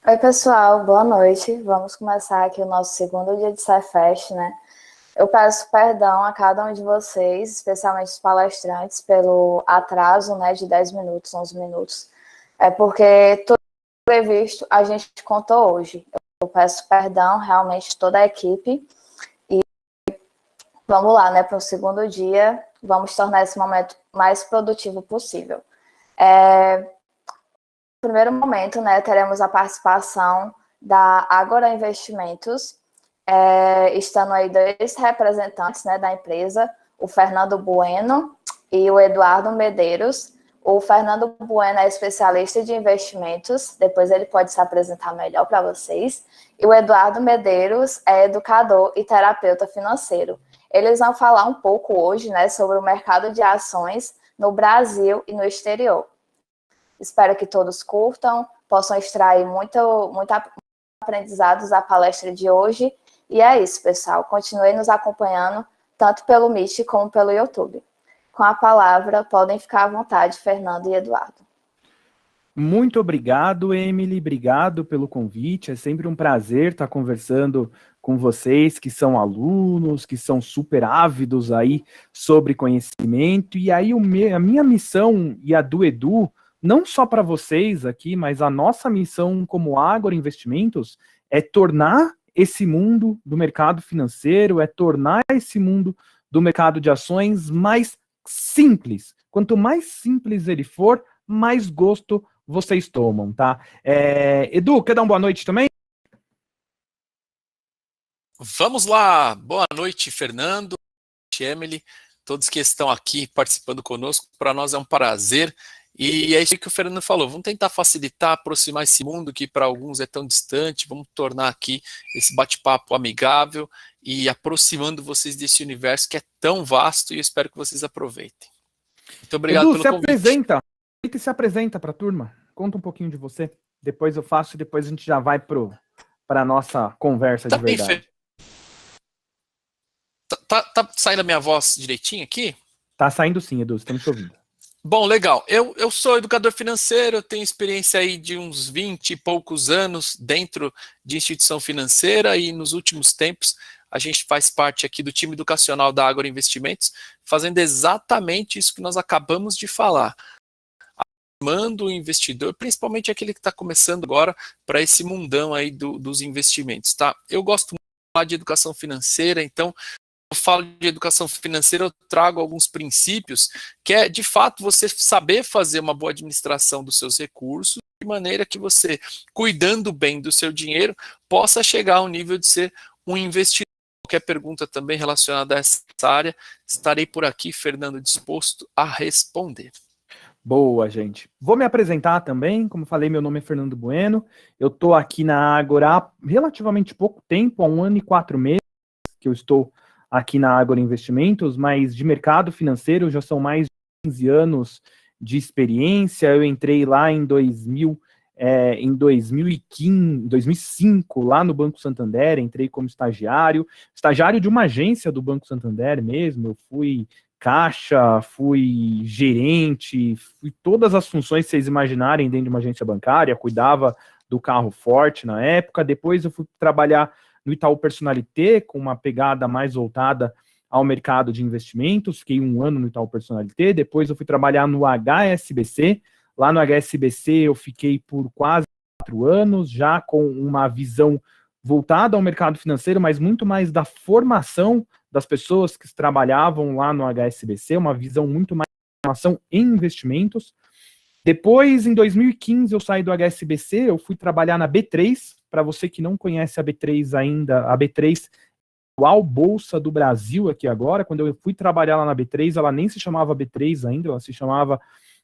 Oi, pessoal, boa noite. Vamos começar aqui o nosso segundo dia de Cefest, né? Eu peço perdão a cada um de vocês, especialmente os palestrantes, pelo atraso, né, de 10 minutos, 11 minutos. É porque tudo previsto a gente contou hoje. Eu peço perdão realmente toda a equipe e vamos lá, né, para o segundo dia. Vamos tornar esse momento mais produtivo possível. No primeiro momento, né, teremos a participação da Agora Investimentos, estando aí dois representantes, né, da empresa, o Fernando Bueno e o Eduardo Medeiros. O Fernando Bueno é especialista de investimentos, depois ele pode se apresentar melhor para vocês. E o Eduardo Medeiros é educador e terapeuta financeiro. Eles vão falar um pouco hoje, né, sobre o mercado de ações no Brasil e no exterior. Espero que todos curtam, possam extrair muito aprendizados da palestra de hoje. E é isso, pessoal. Continue nos acompanhando, tanto pelo Meet como pelo YouTube. Com a palavra, podem ficar à vontade, Fernando e Eduardo. Muito obrigado, Emily. Obrigado pelo convite. É sempre um prazer estar conversando com vocês que são alunos, que são super ávidos aí sobre conhecimento. E aí a minha missão e a do Edu, não só para vocês aqui, mas a nossa missão como Ágora Investimentos é tornar esse mundo do mercado financeiro, é tornar esse mundo do mercado de ações mais simples. Quanto mais simples ele for, mais gosto vocês tomam, tá? Edu, quer dar uma boa noite também? Vamos lá, boa noite, Fernando, Emily, todos que estão aqui participando conosco, para nós é um prazer, e é isso que o Fernando falou, vamos tentar facilitar, aproximar esse mundo que para alguns é tão distante, vamos tornar aqui esse bate-papo amigável e aproximando vocês desse universo que é tão vasto e eu espero que vocês aproveitem. Muito obrigado Edu, pelo convite. Se apresenta para a turma, conta um pouquinho de você, depois eu faço e depois a gente já vai para a nossa conversa de verdade. Tá saindo a minha voz direitinho aqui? Tá saindo sim, Edu, estamos te ouvindo. Bom, legal. Eu sou educador financeiro, eu tenho experiência aí de uns 20 e poucos anos dentro de instituição financeira e nos últimos tempos a gente faz parte aqui do time educacional da Agora Investimentos, fazendo exatamente isso que nós acabamos de falar. Manda o investidor, principalmente aquele que está começando agora para esse mundão aí dos investimentos, tá? Eu gosto muito de falar de educação financeira, então eu falo de educação financeira, eu trago alguns princípios, que é, de fato, você saber fazer uma boa administração dos seus recursos, de maneira que você, cuidando bem do seu dinheiro, possa chegar ao nível de ser um investidor. Qualquer pergunta também relacionada a essa área, estarei por aqui, Fernando, disposto a responder. Boa, gente. Vou me apresentar também, como falei, meu nome é Fernando Bueno, eu estou aqui na Ágora há relativamente pouco tempo, há 1 ano e 4 meses que eu estou aqui na Ágora Investimentos, mas de mercado financeiro já são mais de 15 anos de experiência. Eu entrei lá em 2005, lá no Banco Santander, entrei como estagiário de uma agência do Banco Santander mesmo. Eu fui caixa, fui gerente, fui todas as funções que vocês imaginarem dentro de uma agência bancária, cuidava do carro forte na época. Depois eu fui trabalhar no Itaú Personalité, com uma pegada mais voltada ao mercado de investimentos. Fiquei 1 ano no Itaú Personalité. Depois eu fui trabalhar no HSBC. Lá no HSBC eu fiquei por quase 4 anos, já com uma visão voltada ao mercado financeiro, mas muito mais da formação das pessoas que trabalhavam lá no HSBC, uma visão muito mais de formação em investimentos. Depois, em 2015, eu saí do HSBC, eu fui trabalhar na B3. Para você que não conhece a B3 ainda, a B3 é a atual Bolsa do Brasil aqui agora. Quando eu fui trabalhar lá na B3, ela nem se chamava B3 ainda, ela se chamava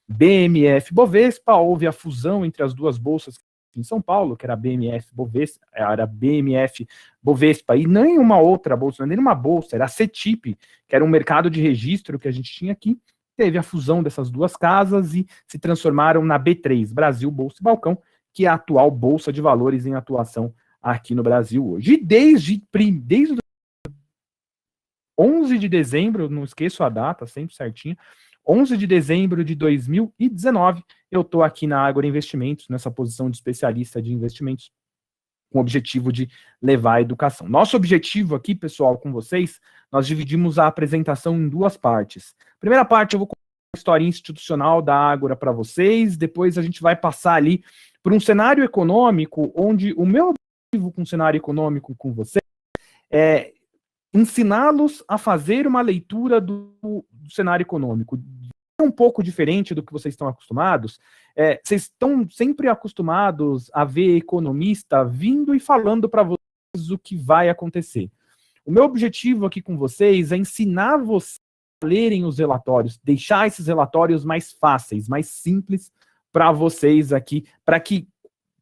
BMF Bovespa. Houve a fusão entre as duas bolsas em São Paulo, que era BMF Bovespa, e nenhuma outra bolsa, não era nenhuma bolsa, era a CETIP, que era um mercado de registro que a gente tinha aqui. Teve a fusão dessas duas casas e se transformaram na B3, Brasil Bolsa e Balcão, que é a atual bolsa de valores em atuação aqui no Brasil hoje. E desde 11 de dezembro, eu não esqueço a data, sempre certinho, 11 de dezembro de 2019, eu estou aqui na Ágora Investimentos, nessa posição de especialista de investimentos, com o objetivo de levar a educação. Nosso objetivo aqui, pessoal, com vocês, nós dividimos a apresentação em duas partes. Primeira parte, eu vou contar a história institucional da Ágora para vocês, depois a gente vai passar ali para um cenário econômico, onde o meu objetivo com o cenário econômico com vocês é ensiná-los a fazer uma leitura do cenário econômico. É um pouco diferente do que vocês estão acostumados. Vocês estão sempre acostumados a ver economista vindo e falando para vocês o que vai acontecer. O meu objetivo aqui com vocês é ensinar vocês a lerem os relatórios, deixar esses relatórios mais fáceis, mais simples para vocês aqui, para que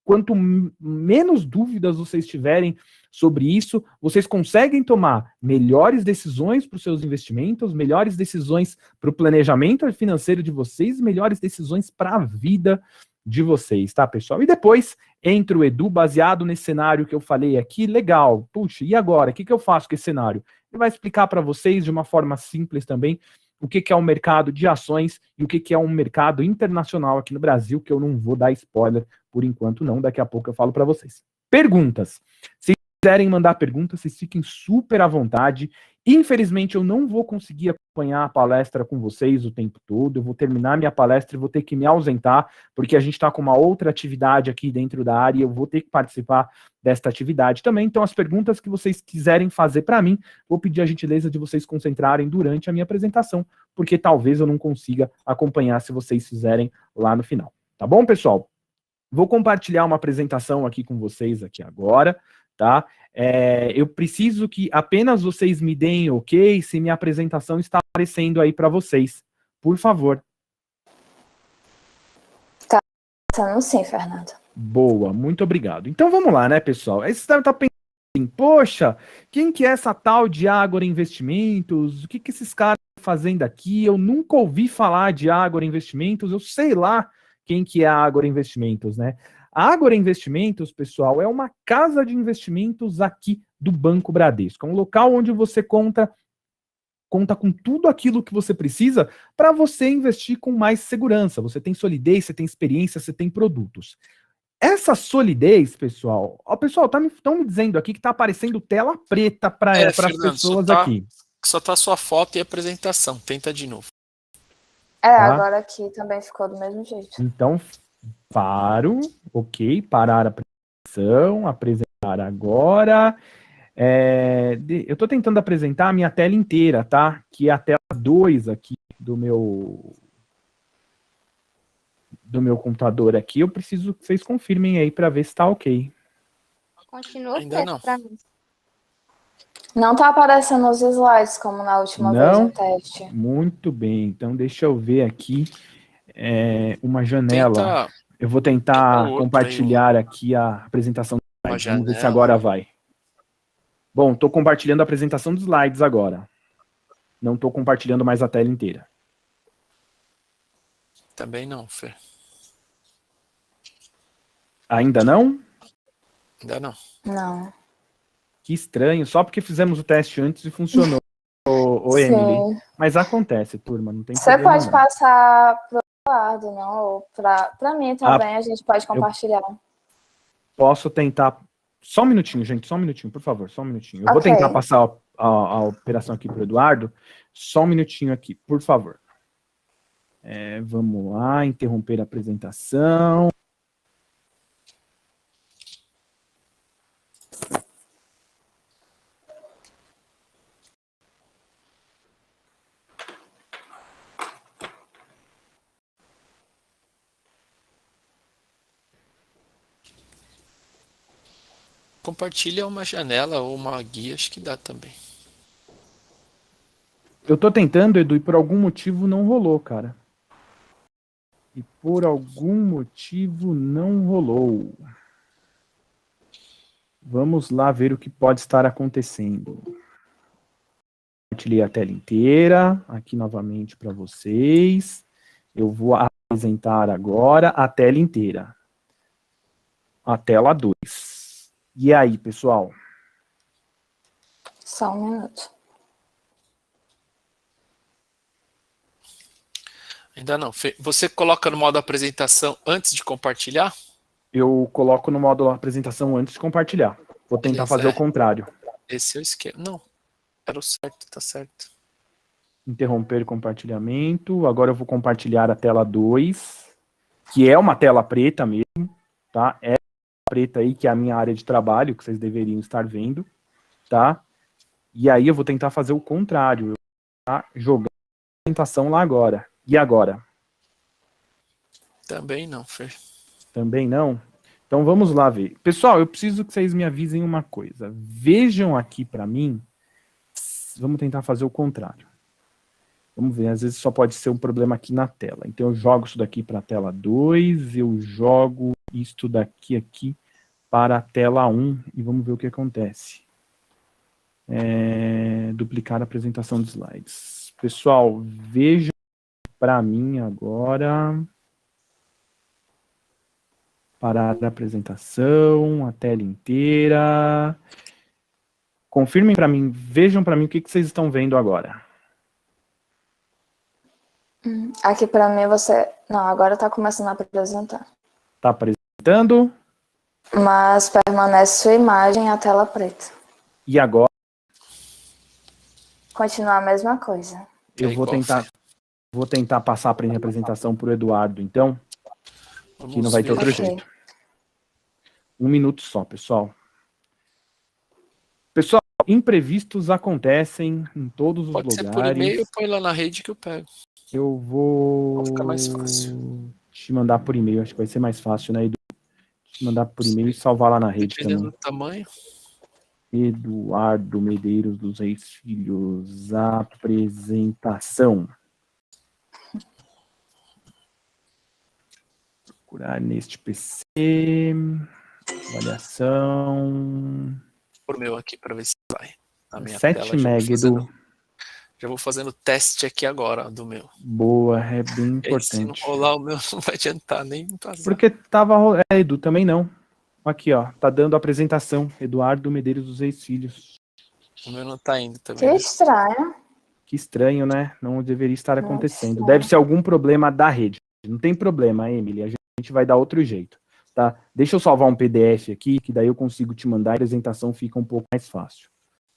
quanto menos dúvidas vocês tiverem sobre isso, vocês conseguem tomar melhores decisões para os seus investimentos, melhores decisões para o planejamento financeiro de vocês, melhores decisões para a vida de vocês, tá, pessoal? E depois entra o Edu, baseado nesse cenário que eu falei aqui, legal, puxa, e agora? O que eu faço com esse cenário? Ele vai explicar para vocês de uma forma simples também o que é um mercado de ações e o que é um mercado internacional aqui no Brasil, que eu não vou dar spoiler por enquanto não, daqui a pouco eu falo para vocês. Perguntas. Se quiserem mandar perguntas, vocês fiquem super à vontade. Infelizmente, eu não vou conseguir acompanhar a palestra com vocês o tempo todo, eu vou terminar minha palestra e vou ter que me ausentar, porque a gente está com uma outra atividade aqui dentro da área e eu vou ter que participar desta atividade também. Então, as perguntas que vocês quiserem fazer para mim, vou pedir a gentileza de vocês concentrarem durante a minha apresentação, porque talvez eu não consiga acompanhar se vocês fizerem lá no final. Tá bom, pessoal? Vou compartilhar uma apresentação aqui com vocês aqui agora, tá? Eu preciso que apenas vocês me deem ok se minha apresentação está aparecendo aí para vocês. Por favor. Tá aparecendo sim, Fernando. Boa, muito obrigado. Então vamos lá, né, pessoal? Aí você deve estar pensando assim, poxa, quem que é essa tal de Ágora Investimentos? O que esses caras estão fazendo aqui? Eu nunca ouvi falar de Ágora Investimentos, eu sei lá quem que é a Ágora Investimentos, né? A Ágora Investimentos, pessoal, é uma casa de investimentos aqui do Banco Bradesco. É um local onde você conta com tudo aquilo que você precisa para você investir com mais segurança. Você tem solidez, você tem experiência, você tem produtos. Essa solidez, pessoal... Ó, pessoal, estão me dizendo aqui que está aparecendo tela preta para as pessoas aqui. Só tá a sua foto e a apresentação. Tenta de novo. Tá? Agora aqui também ficou do mesmo jeito. Então, paro, ok, parar a apresentação, apresentar agora. Eu estou tentando apresentar a minha tela inteira, tá? Que é a tela 2 aqui do meu computador aqui. Eu preciso que vocês confirmem aí para ver se está ok. Continua Ainda não. para mim. Não tá aparecendo os slides como na última vez no teste. Muito bem, então deixa eu ver aqui uma janela. Eu vou tentar compartilhar aqui a apresentação dos slides. Vamos ver se agora vai. Bom, estou compartilhando a apresentação dos slides agora. Não estou compartilhando mais a tela inteira. Também não, Fer. Ainda não? Ainda não. Não. Que estranho, só porque fizemos o teste antes e funcionou, o Emily. Mas acontece, turma, não tem problema. Você pode passar pro lado, não? Ou pra mim também, a gente pode compartilhar. Posso tentar... Só um minutinho, gente, só um minutinho, por favor, só um minutinho. Eu vou tentar passar a operação aqui pro Eduardo. Só um minutinho aqui, por favor. Vamos lá, interromper a apresentação. Compartilha uma janela ou uma guia, acho que dá também. Eu tô tentando, Edu, e por algum motivo não rolou, cara. E por algum motivo não rolou. Vamos lá ver o que pode estar acontecendo. Compartilhei a tela inteira, aqui novamente para vocês. Eu vou apresentar agora a tela inteira. A tela 2. E aí, pessoal? Só um minuto. Ainda não. Você coloca no modo apresentação antes de compartilhar? Eu coloco no modo apresentação antes de compartilhar. Vou tentar fazer o contrário. Esse é o esquema. Não, era o certo, tá certo. Interromper compartilhamento. Agora eu vou compartilhar a tela 2, que é uma tela preta mesmo, tá? É a preta aí, que é a minha área de trabalho, que vocês deveriam estar vendo, tá? E aí eu vou tentar fazer o contrário. Eu vou tentar jogar a apresentação lá agora. E agora? Também não, Fer. Também não? Então vamos lá ver. Pessoal, eu preciso que vocês me avisem uma coisa. Vejam aqui para mim. Vamos tentar fazer o contrário. Vamos ver, às vezes só pode ser um problema aqui na tela. Então eu jogo isso daqui para a tela 2, eu jogo isto daqui aqui para a tela 1 e vamos ver o que acontece. Duplicar a apresentação de slides. Pessoal, vejam para mim agora. Parar a apresentação, a tela inteira. Confirmem para mim, vejam para mim o que vocês estão vendo agora. Aqui para mim você... Não, agora tá começando a apresentar. Tá apresentando. Mas permanece sua imagem e a tela preta. E agora? Continua a mesma coisa. Eu vou tentar passar a minha apresentação para o Eduardo, então. Que não vai ter outro jeito. 1 minuto só, pessoal. Pessoal, imprevistos acontecem em todos os lugares. Pode ser por e-mail, põe lá na rede que eu pego. Eu vou ficar mais fácil. Te mandar por e-mail, acho que vai ser mais fácil, né, Edu? Te mandar por e-mail e salvar lá na rede também. Dependendo do tamanho. Eduardo Medeiros dos Reis Filhos, apresentação. Procurar neste PC, avaliação. Por meu aqui para ver se vai. Na minha 7 tela, MB, Edu. Já vou fazendo teste aqui agora do meu. Boa, é bem importante. Se não rolar o meu, não vai adiantar nem passar. Porque tava... Edu, também não. Aqui, ó, tá dando a apresentação. Eduardo Medeiros dos Reis Filhos. O meu não tá indo também. Que estranho. Que estranho, né? Não deveria estar acontecendo. Deve ser algum problema da rede. Não tem problema, Emily. A gente vai dar outro jeito, tá? Deixa eu salvar um PDF aqui, que daí eu consigo te mandar. A apresentação fica um pouco mais fácil.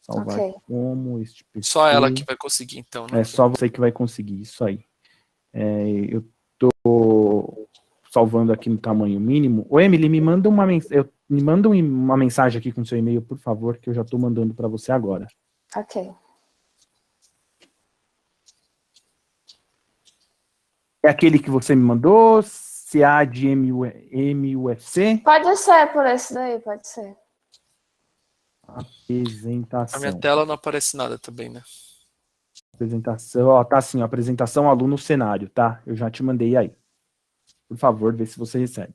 Salvar como este PC. Só ela que vai conseguir, então, né? É só você que vai conseguir, isso aí. Eu tô salvando aqui no tamanho mínimo. Ô, Emily, me manda uma mensagem aqui com seu e-mail, por favor, que eu já tô mandando para você agora. Ok. É aquele que você me mandou? CA de MUFC? Pode ser por esse daí, pode ser. Apresentação. A minha tela não aparece nada também, né? Apresentação, ó, tá assim, ó, apresentação aluno cenário, tá? Eu já te mandei aí. Por favor, vê se você recebe.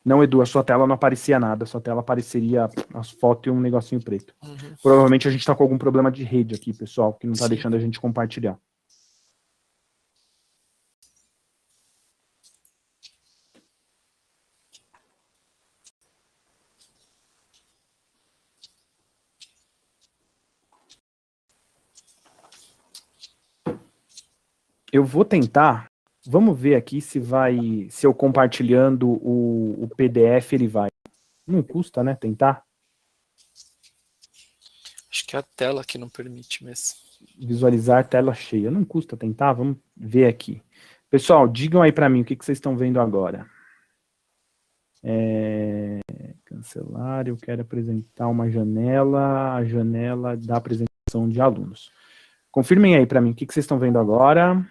Não, Edu, a sua tela não aparecia nada, a sua tela apareceria as fotos e um negocinho preto. Provavelmente a gente tá com algum problema de rede aqui, pessoal, que não tá deixando a gente compartilhar. Eu vou tentar, vamos ver aqui se eu compartilhando o PDF ele vai. Não custa, né, tentar? Acho que é a tela que não permite mesmo. Visualizar tela cheia. Não custa tentar, vamos ver aqui. Pessoal, digam aí para mim o que vocês estão vendo agora. Cancelar, eu quero apresentar uma janela, a janela da apresentação de alunos. Confirmem aí para mim o que vocês estão vendo agora.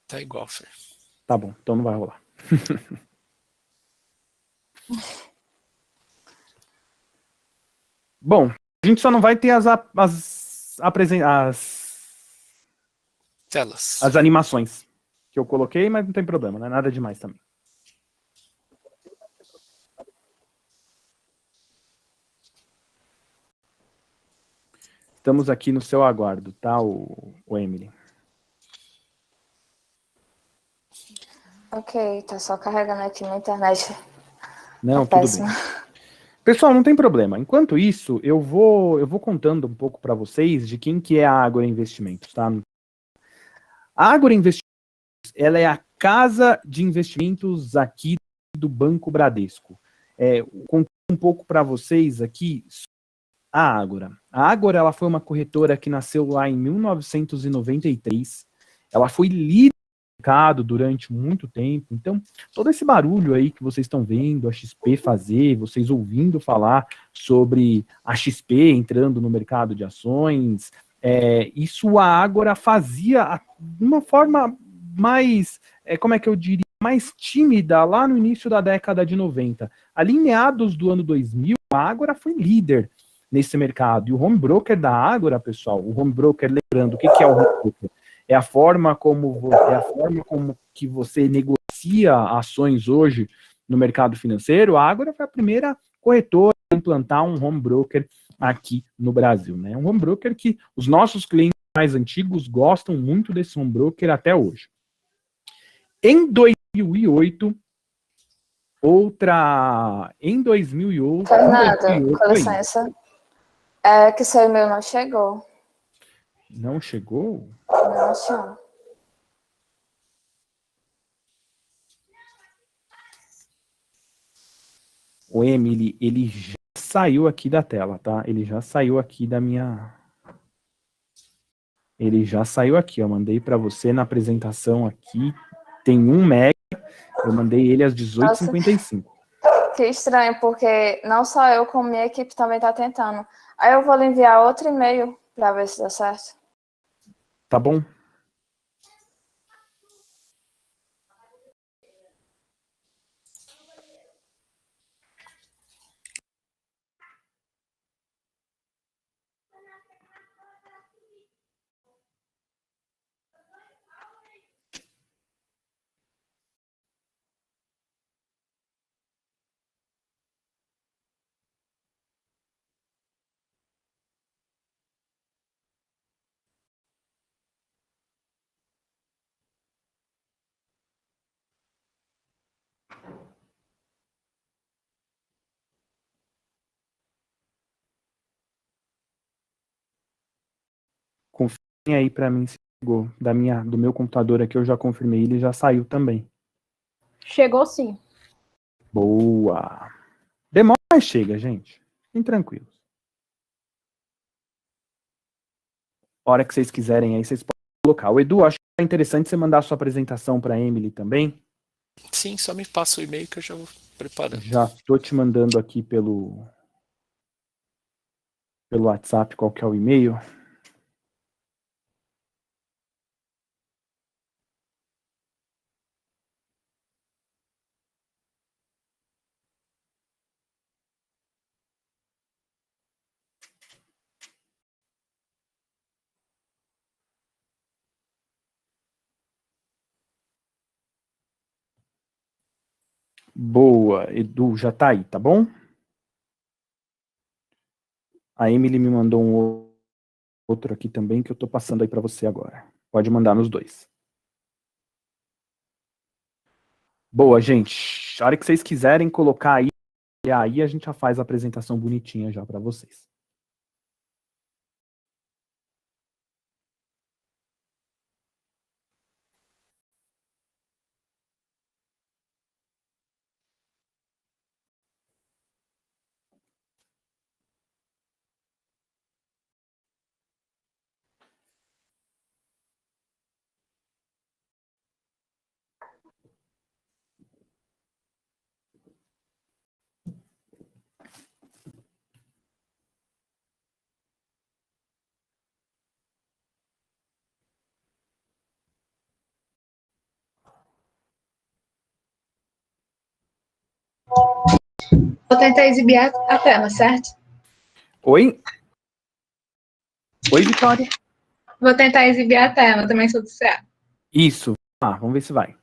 Tá igual, Fer. Tá bom, então não vai rolar. Bom, a gente só não vai ter as telas. As animações que eu coloquei, mas não tem problema, não é nada demais também. Estamos aqui no seu aguardo, tá, o Emily? Ok, tá só carregando aqui na internet. Não, tudo bem. Pessoal, não tem problema. Enquanto isso, eu vou contando um pouco para vocês de quem que é a Ágora Investimentos, tá? A Ágora Investimentos, ela é a casa de investimentos aqui do Banco Bradesco. Conto um pouco para vocês aqui a Ágora. A Ágora, ela foi uma corretora que nasceu lá em 1993. Ela foi líder do mercado durante muito tempo. Então, todo esse barulho aí que vocês estão vendo a XP fazer, vocês ouvindo falar sobre a XP entrando no mercado de ações, isso a Ágora fazia de uma forma mais, como é que eu diria, mais tímida lá no início da década de 90. Ali em meados do ano 2000, a Ágora foi líder nesse mercado. E o home broker da Ágora, pessoal, o home broker, lembrando, o que é o home broker? É a forma como que você negocia ações hoje no mercado financeiro. A Ágora foi a primeira corretora a implantar um home broker aqui no Brasil, né? Um home broker que os nossos clientes mais antigos gostam muito desse home broker até hoje. Em 2008, Fernando, com licença. É que seu e-mail não chegou. Não chegou? Não, senhor. O Emily, ele já saiu aqui da tela, tá? Ele já saiu aqui da minha... Ele já saiu aqui, eu mandei para você na apresentação aqui. Tem 1 mega, eu mandei ele às 18h55. Que estranho, porque não só eu, como minha equipe também está tentando. Aí eu vou lhe enviar outro e-mail para ver se dá certo. Tá bom? Confirme aí para mim se chegou. Do meu computador aqui eu já confirmei, ele já saiu também. Chegou sim. Boa! Demora, mas chega, gente. Fiquem tranquilos. A hora que vocês quiserem aí, vocês podem colocar. O Edu, acho que é interessante você mandar a sua apresentação para a Emily também. Sim, só me passa o e-mail que eu já vou preparando. Já estou te mandando aqui pelo WhatsApp qual que é o e-mail. Boa, Edu, já tá aí, tá bom? A Emily me mandou um outro aqui também que eu tô passando aí para você agora. Pode mandar nos dois. Boa, gente. A hora que vocês quiserem colocar aí, a gente já faz a apresentação bonitinha já para vocês. Vou tentar exibir a tela, certo? Oi? Oi, Vitória? Vou tentar exibir a tela, também sou do CA. Isso. Vamos ver se vai.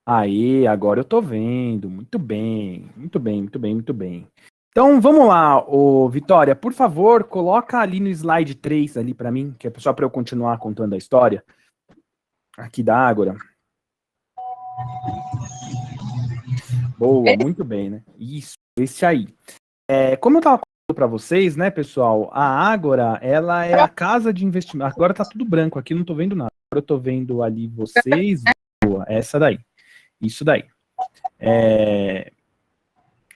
Aí, agora eu tô vendo. Muito bem, muito bem, muito bem, muito bem. Então, vamos lá, Vitória, por favor, coloca ali no slide 3 ali para mim, que é só para eu continuar contando a história aqui da Ágora. Boa, muito bem, né? Isso, esse aí. Como eu estava falando para vocês, né, pessoal, a Ágora, ela é a casa de investimento. Agora tá tudo branco aqui, não estou vendo nada. Agora eu estou vendo ali vocês. Boa, essa daí. Isso daí.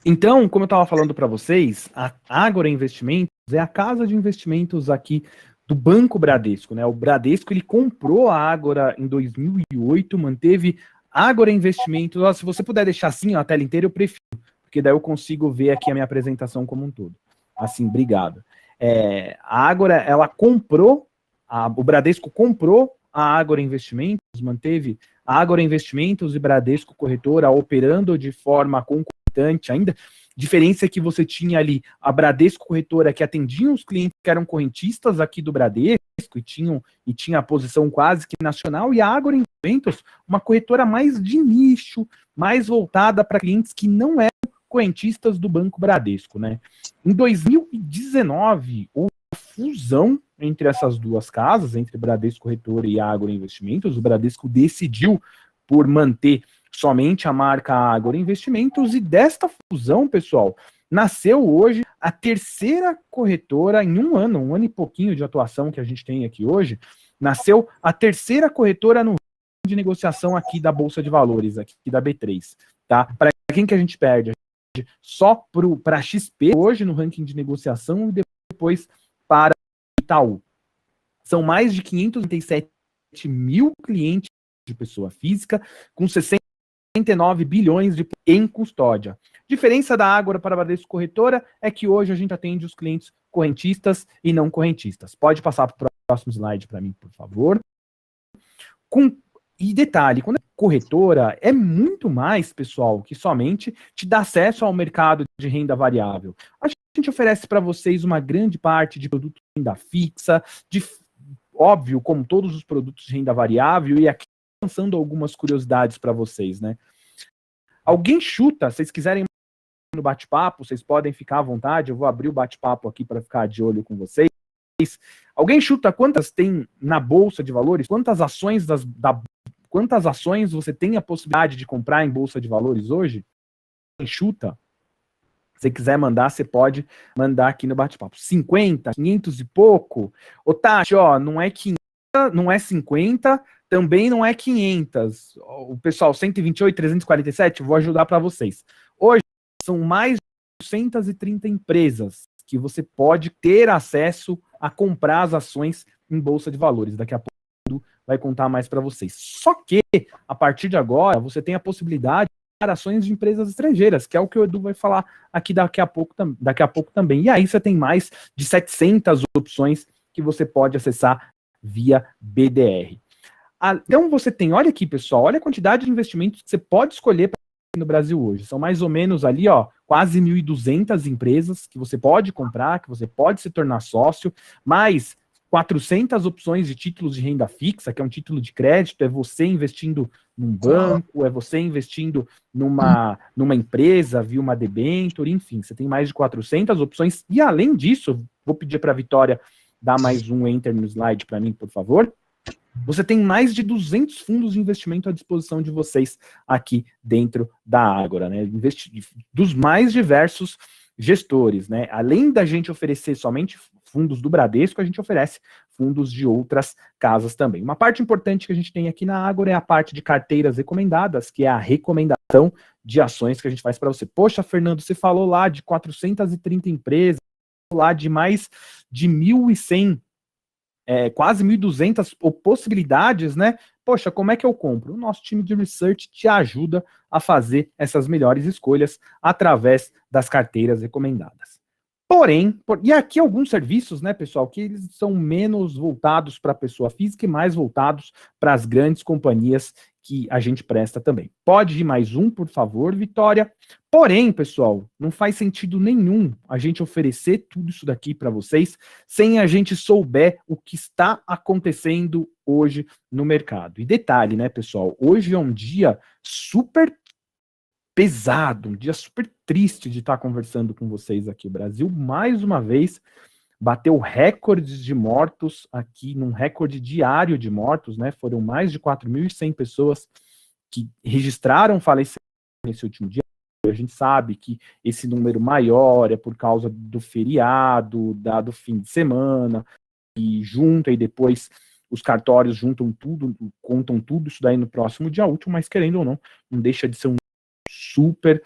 Então, como eu estava falando para vocês, a Ágora Investimentos é a casa de investimentos aqui do Banco Bradesco, né? O Bradesco, ele comprou a Ágora em 2008, manteve Ágora Investimentos. Ó, se você puder deixar assim, ó, a tela inteira, eu prefiro, porque daí eu consigo ver aqui a minha apresentação como um todo. Assim, obrigado. A Ágora, ela comprou, o Bradesco comprou a Ágora Investimentos, manteve a Ágora Investimentos e Bradesco Corretora operando de forma concomitante ainda. Diferença é que você tinha ali a Bradesco Corretora, que atendiam os clientes que eram correntistas aqui do Bradesco e tinha a posição quase que nacional, e a Ágora Investimentos, uma corretora mais de nicho, mais voltada para clientes que não eram correntistas do Banco Bradesco, né? Em 2019, houve uma fusão entre essas duas casas, entre Bradesco Corretora e Ágora Investimentos. O Bradesco decidiu por manter somente a marca Ágora Investimentos, e desta fusão, pessoal, nasceu hoje a terceira corretora em um ano e pouquinho de atuação que a gente tem aqui hoje, nasceu a terceira corretora no de negociação aqui da Bolsa de Valores, aqui da B3, tá? Para quem que a gente perde? A gente só para a XP hoje no ranking de negociação e depois para Itaú. São mais de 537 mil clientes de pessoa física, com 69 bilhões em custódia. Diferença da Ágora para a Bradesco Corretora é que hoje a gente atende os clientes correntistas e não correntistas. Pode passar para o próximo slide para mim, por favor. E detalhe, quando é corretora, é muito mais, pessoal, que somente te dá acesso ao mercado de renda variável. A gente oferece para vocês uma grande parte de produtos de renda fixa, óbvio, como todos os produtos de renda variável, e aqui lançando algumas curiosidades para vocês, né? Alguém chuta, se vocês quiserem no bate-papo, vocês podem ficar à vontade, eu vou abrir o bate-papo aqui para ficar de olho com vocês. Alguém chuta quantas tem na Bolsa de Valores? Quantas ações quantas ações você tem a possibilidade de comprar em Bolsa de Valores hoje? Alguém chuta? Se você quiser mandar, você pode mandar aqui no bate-papo. 50, 500 e pouco? Ô, Tati, ó, não é 500, não é 50, também não é 500. O pessoal, 128, 347, vou ajudar para vocês. Hoje, são mais de 230 empresas que você pode ter acesso a comprar as ações em Bolsa de Valores. Daqui a pouco vai contar mais para vocês. Só que, a partir de agora, você tem a possibilidade de comprar ações de empresas estrangeiras, que é o que o Edu vai falar aqui daqui a pouco também. E aí você tem mais de 700 opções que você pode acessar via BDR. Então você tem, olha aqui, pessoal, olha a quantidade de investimentos que você pode escolher no Brasil hoje. São mais ou menos ali, ó, quase 1.200 empresas que você pode comprar, que você pode se tornar sócio, mais 400 opções de títulos de renda fixa, que é um título de crédito, é você investindo num banco, é você investindo numa empresa, via uma debênture, enfim, você tem mais de 400 opções. E além disso, vou pedir para a Vitória dar mais um enter no slide para mim, por favor. Você tem mais de 200 fundos de investimento à disposição de vocês aqui dentro da Ágora, né? Dos mais diversos gestores, né? Além da gente oferecer somente fundos do Bradesco, a gente oferece fundos de outras casas também. Uma parte importante que a gente tem aqui na Ágora é a parte de carteiras recomendadas, que é a recomendação de ações que a gente faz para você. Poxa, Fernando, você falou lá de 430 empresas, lá de mais de 1.100 quase 1.200 possibilidades, né? Poxa, como é que eu compro? O nosso time de research te ajuda a fazer essas melhores escolhas através das carteiras recomendadas. Porém, e aqui alguns serviços, né, pessoal, que eles são menos voltados para a pessoa física e mais voltados para as grandes companhias que a gente presta também. Pode ir mais um, por favor, Vitória. Porém, pessoal, não faz sentido nenhum a gente oferecer tudo isso daqui para vocês sem a gente souber o que está acontecendo hoje no mercado. E detalhe, né, pessoal, hoje é um dia super pesado, um dia super triste de estar conversando com vocês aqui. O Brasil, mais uma vez, bateu recordes de mortos aqui, num recorde diário de mortos, né? Foram mais de 4.100 pessoas que registraram falecimento nesse último dia. A gente sabe que esse número maior é por causa do feriado, do fim de semana, e junta, e depois os cartórios juntam tudo, contam tudo isso daí no próximo dia útil, mas querendo ou não, não deixa de ser um super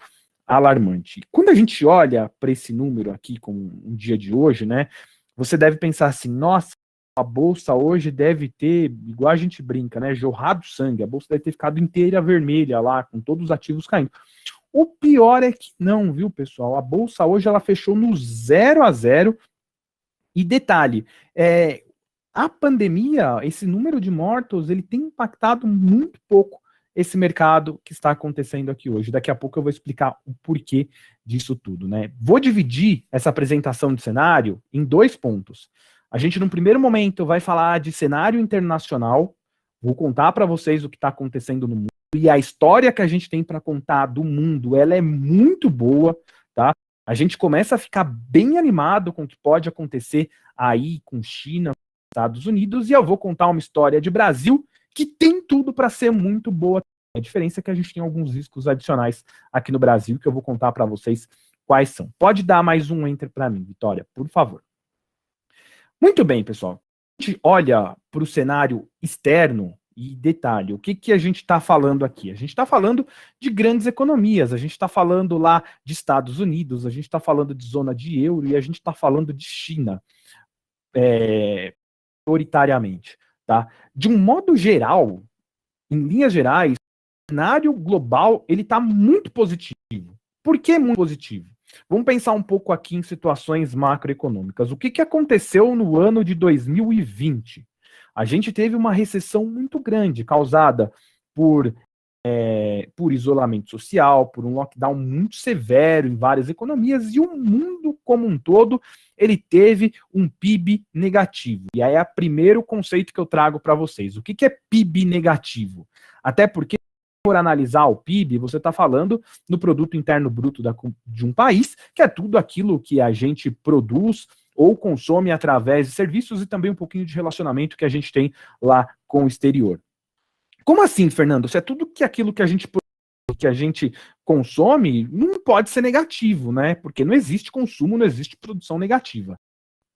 alarmante. Quando a gente olha para esse número aqui, como um dia de hoje, né, você deve pensar assim, nossa, a bolsa hoje deve ter, igual a gente brinca, né, jorrado sangue, a bolsa deve ter ficado inteira vermelha lá, com todos os ativos caindo. O pior é que não, viu, pessoal? A bolsa hoje ela fechou no 0-0. E detalhe, a pandemia, esse número de mortos, ele tem impactado muito pouco esse mercado que está acontecendo aqui hoje. Daqui a pouco eu vou explicar o porquê disso tudo, né? Vou dividir essa apresentação de cenário em 2 pontos. A gente, num primeiro momento, vai falar de cenário internacional, vou contar para vocês o que está acontecendo no mundo, e a história que a gente tem para contar do mundo, ela é muito boa, tá? A gente começa a ficar bem animado com o que pode acontecer aí com China, com Estados Unidos, e eu vou contar uma história de Brasil que tem tudo para ser muito boa. A diferença é que a gente tem alguns riscos adicionais aqui no Brasil, que eu vou contar para vocês quais são. Pode dar mais um enter para mim, Vitória, por favor. Muito bem, pessoal. A gente olha para o cenário externo, e detalhe, o que a gente está falando aqui? A gente está falando de grandes economias, a gente está falando lá de Estados Unidos, a gente está falando de zona de euro e a gente está falando de China, prioritariamente. Tá? De um modo geral, em linhas gerais, o cenário global ele está muito positivo. Por que muito positivo? Vamos pensar um pouco aqui em situações macroeconômicas. O que aconteceu no ano de 2020? A gente teve uma recessão muito grande, causada por isolamento social, por um lockdown muito severo em várias economias, e o mundo como um todo, ele teve um PIB negativo. E aí é o primeiro conceito que eu trago para vocês. O que é PIB negativo? Até porque, por analisar o PIB, você está falando no produto interno bruto de um país, que é tudo aquilo que a gente produz ou consome através de serviços e também um pouquinho de relacionamento que a gente tem lá com o exterior. Como assim, Fernando? Se é tudo aquilo que a gente consome, não pode ser negativo, né? Porque não existe consumo, não existe produção negativa.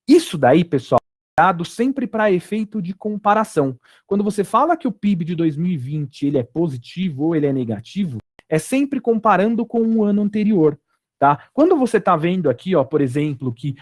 Isso daí, pessoal, é dado sempre para efeito de comparação. Quando você fala que o PIB de 2020 ele é positivo ou ele é negativo, é sempre comparando com o ano anterior, tá? Quando você está vendo aqui, ó, por exemplo, que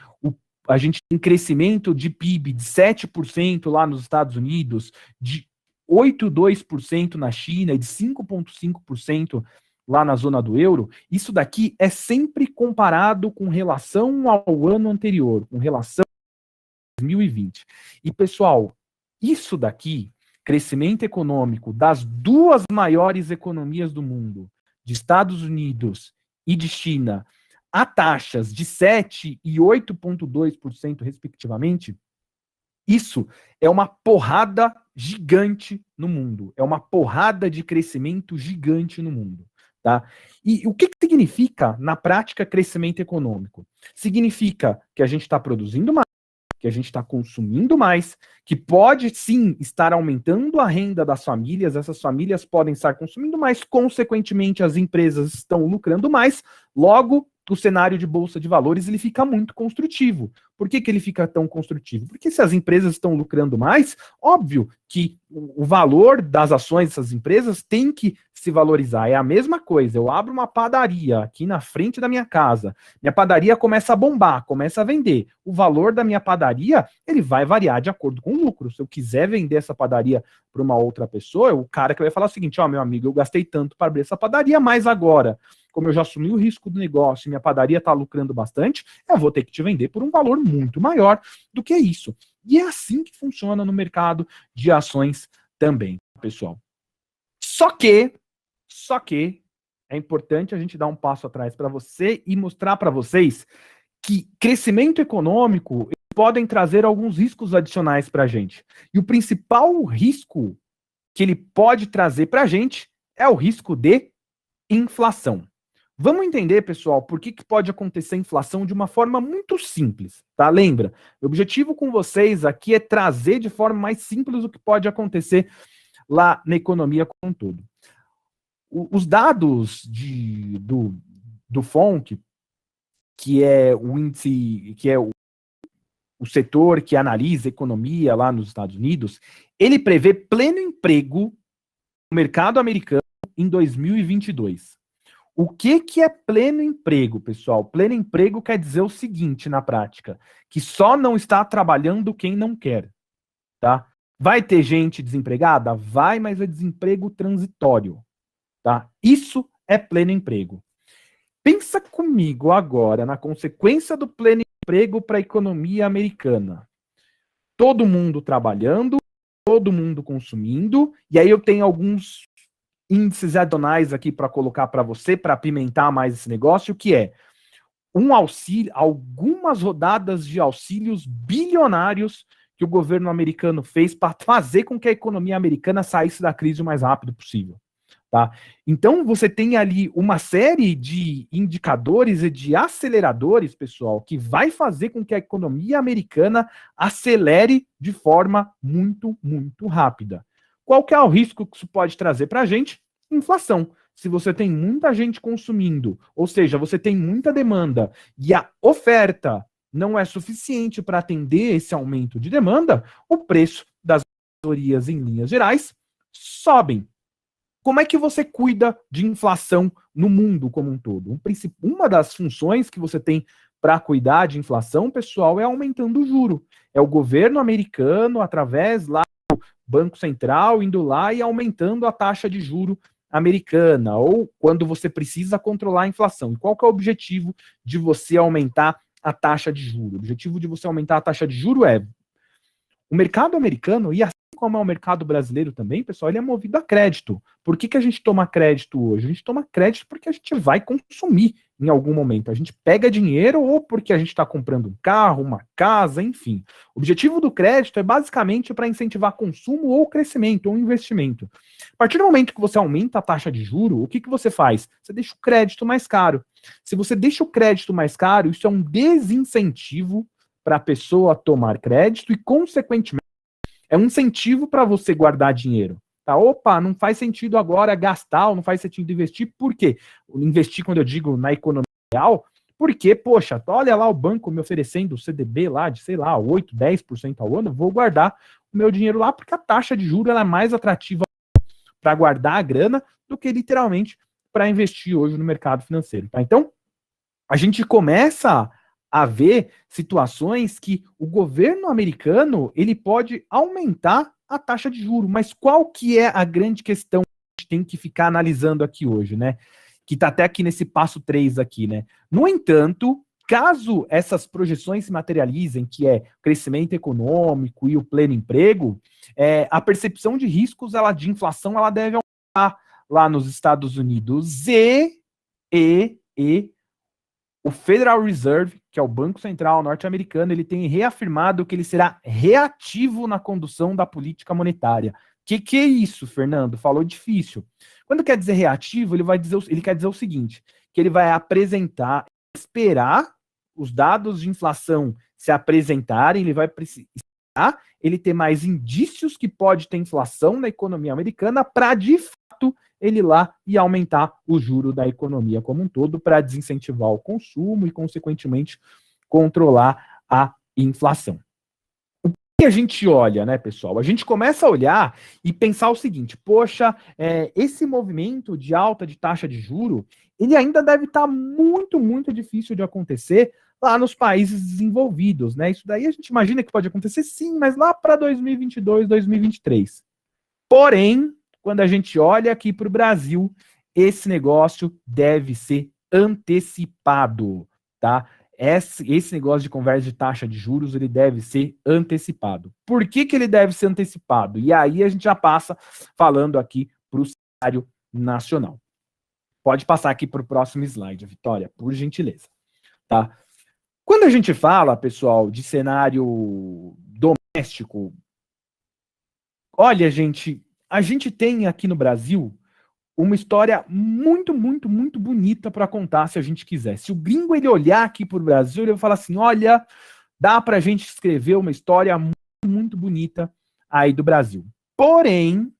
a gente tem crescimento de PIB de 7% lá nos Estados Unidos, de 8,2% na China e de 5,5% lá na zona do euro, isso daqui é sempre comparado com relação ao ano anterior, com relação a 2020. E, pessoal, isso daqui, crescimento econômico das 2 maiores economias do mundo, de Estados Unidos e de China, a taxas de 7% e 8,2%, respectivamente, isso é uma porrada gigante no mundo. É uma porrada de crescimento gigante no mundo. Tá? E o que significa, na prática, crescimento econômico? Significa que a gente está produzindo mais, que a gente está consumindo mais, que pode sim estar aumentando a renda das famílias, essas famílias podem estar consumindo mais, consequentemente as empresas estão lucrando mais, logo o cenário de bolsa de valores ele fica muito construtivo. Por que ele fica tão construtivo? Porque se as empresas estão lucrando mais, óbvio que o valor das ações dessas empresas tem que se valorizar. É a mesma coisa, eu abro uma padaria aqui na frente da minha casa, minha padaria começa a bombar, começa a vender. O valor da minha padaria, ele vai variar de acordo com o lucro. Se eu quiser vender essa padaria para uma outra pessoa, o cara que vai falar o seguinte, ó, meu amigo, eu gastei tanto para abrir essa padaria, mas agora, como eu já assumi o risco do negócio e minha padaria está lucrando bastante, eu vou ter que te vender por um valor muito maior do que isso. E é assim que funciona no mercado de ações também, pessoal. Só que é importante a gente dar um passo atrás para você e mostrar para vocês que crescimento econômico podem trazer alguns riscos adicionais para a gente. E o principal risco que ele pode trazer para a gente é o risco de inflação. Vamos entender, pessoal, por que pode acontecer inflação de uma forma muito simples, tá? Lembra, o objetivo com vocês aqui é trazer de forma mais simples o que pode acontecer lá na economia como um todo. Os dados do FONC, que é o índice, que é o setor que analisa economia lá nos Estados Unidos, ele prevê pleno emprego no mercado americano em 2022. O que é pleno emprego, pessoal? Pleno emprego quer dizer o seguinte, na prática, que só não está trabalhando quem não quer, tá? Vai ter gente desempregada? Vai, mas é desemprego transitório, tá? Isso é pleno emprego. Pensa comigo agora na consequência do pleno emprego para a economia americana. Todo mundo trabalhando, todo mundo consumindo, e aí eu tenho alguns índices adicionais aqui para colocar para você, para apimentar mais esse negócio, que é um auxílio, algumas rodadas de auxílios bilionários que o governo americano fez para fazer com que a economia americana saísse da crise o mais rápido possível. Tá? Então, você tem ali uma série de indicadores e de aceleradores, pessoal, que vai fazer com que a economia americana acelere de forma muito, muito rápida. Qual que é o risco que isso pode trazer para a gente? Inflação. Se você tem muita gente consumindo, ou seja, você tem muita demanda e a oferta não é suficiente para atender esse aumento de demanda, o preço das mercadorias, em linhas gerais, sobem. Como é que você cuida de inflação no mundo como um todo? Uma das funções que você tem para cuidar de inflação, pessoal, é aumentando o juro. É o governo americano, através lá do Banco Central, indo lá e aumentando a taxa de juro americana, ou quando você precisa controlar a inflação. E qual que é o objetivo de você aumentar a taxa de juro? O objetivo de você aumentar a taxa de juro é o mercado americano, e assim como é o mercado brasileiro também, pessoal, ele é movido a crédito. Por que a gente toma crédito hoje? A gente toma crédito porque a gente vai consumir em algum momento. A gente pega dinheiro ou porque a gente está comprando um carro, uma casa, enfim. O objetivo do crédito é basicamente para incentivar consumo ou crescimento ou investimento. A partir do momento que você aumenta a taxa de juro, o que você faz? Você deixa o crédito mais caro. Se você deixa o crédito mais caro, isso é um desincentivo para a pessoa tomar crédito e, consequentemente, é um incentivo para você guardar dinheiro. Tá? Opa, não faz sentido agora gastar, ou não faz sentido investir. Por quê? Investir, quando eu digo na economia real, porque, poxa, olha lá o banco me oferecendo o CDB lá de, sei lá, 8, 10% ao ano, eu vou guardar o meu dinheiro lá porque a taxa de juros ela é mais atrativa para guardar a grana do que literalmente para investir hoje no mercado financeiro. Tá? Então, a gente começa a ver situações que o governo americano ele pode aumentar a taxa de juros. Mas qual que é a grande questão que a gente tem que ficar analisando aqui hoje, né? Que está até aqui nesse passo 3 aqui, né? No entanto, caso essas projeções se materializem, que é crescimento econômico e o pleno emprego, a percepção de riscos de inflação ela deve aumentar lá nos Estados Unidos e o Federal Reserve, que é o Banco Central norte-americano, ele tem reafirmado que ele será reativo na condução da política monetária. Que é isso, Fernando? Falou difícil. Quando quer dizer reativo, ele quer dizer o seguinte, que ele vai apresentar, esperar os dados de inflação se apresentarem, ele vai precisar, ele ter mais indícios que pode ter inflação na economia americana para, de fato, ele ir lá e aumentar o juro da economia como um todo para desincentivar o consumo e, consequentemente, controlar a inflação. O que a gente olha, né, pessoal? A gente começa a olhar e pensar o seguinte, poxa, esse movimento de alta de taxa de juro, ele ainda deve estar muito, muito difícil de acontecer lá nos países desenvolvidos, né? Isso daí a gente imagina que pode acontecer sim, mas lá para 2022, 2023. Porém, quando a gente olha aqui para o Brasil, esse negócio deve ser antecipado, tá? Esse negócio de conversa de taxa de juros, ele deve ser antecipado. Por que ele deve ser antecipado? E aí a gente já passa falando aqui para o cenário nacional. Pode passar aqui para o próximo slide, Vitória, por gentileza, tá? Quando a gente fala, pessoal, de cenário doméstico, olha, gente, a gente tem aqui no Brasil uma história muito, muito, muito bonita para contar se a gente quiser. Se o gringo ele olhar aqui para o Brasil, ele vai falar assim, olha, dá para a gente escrever uma história muito, muito bonita aí do Brasil. Porém,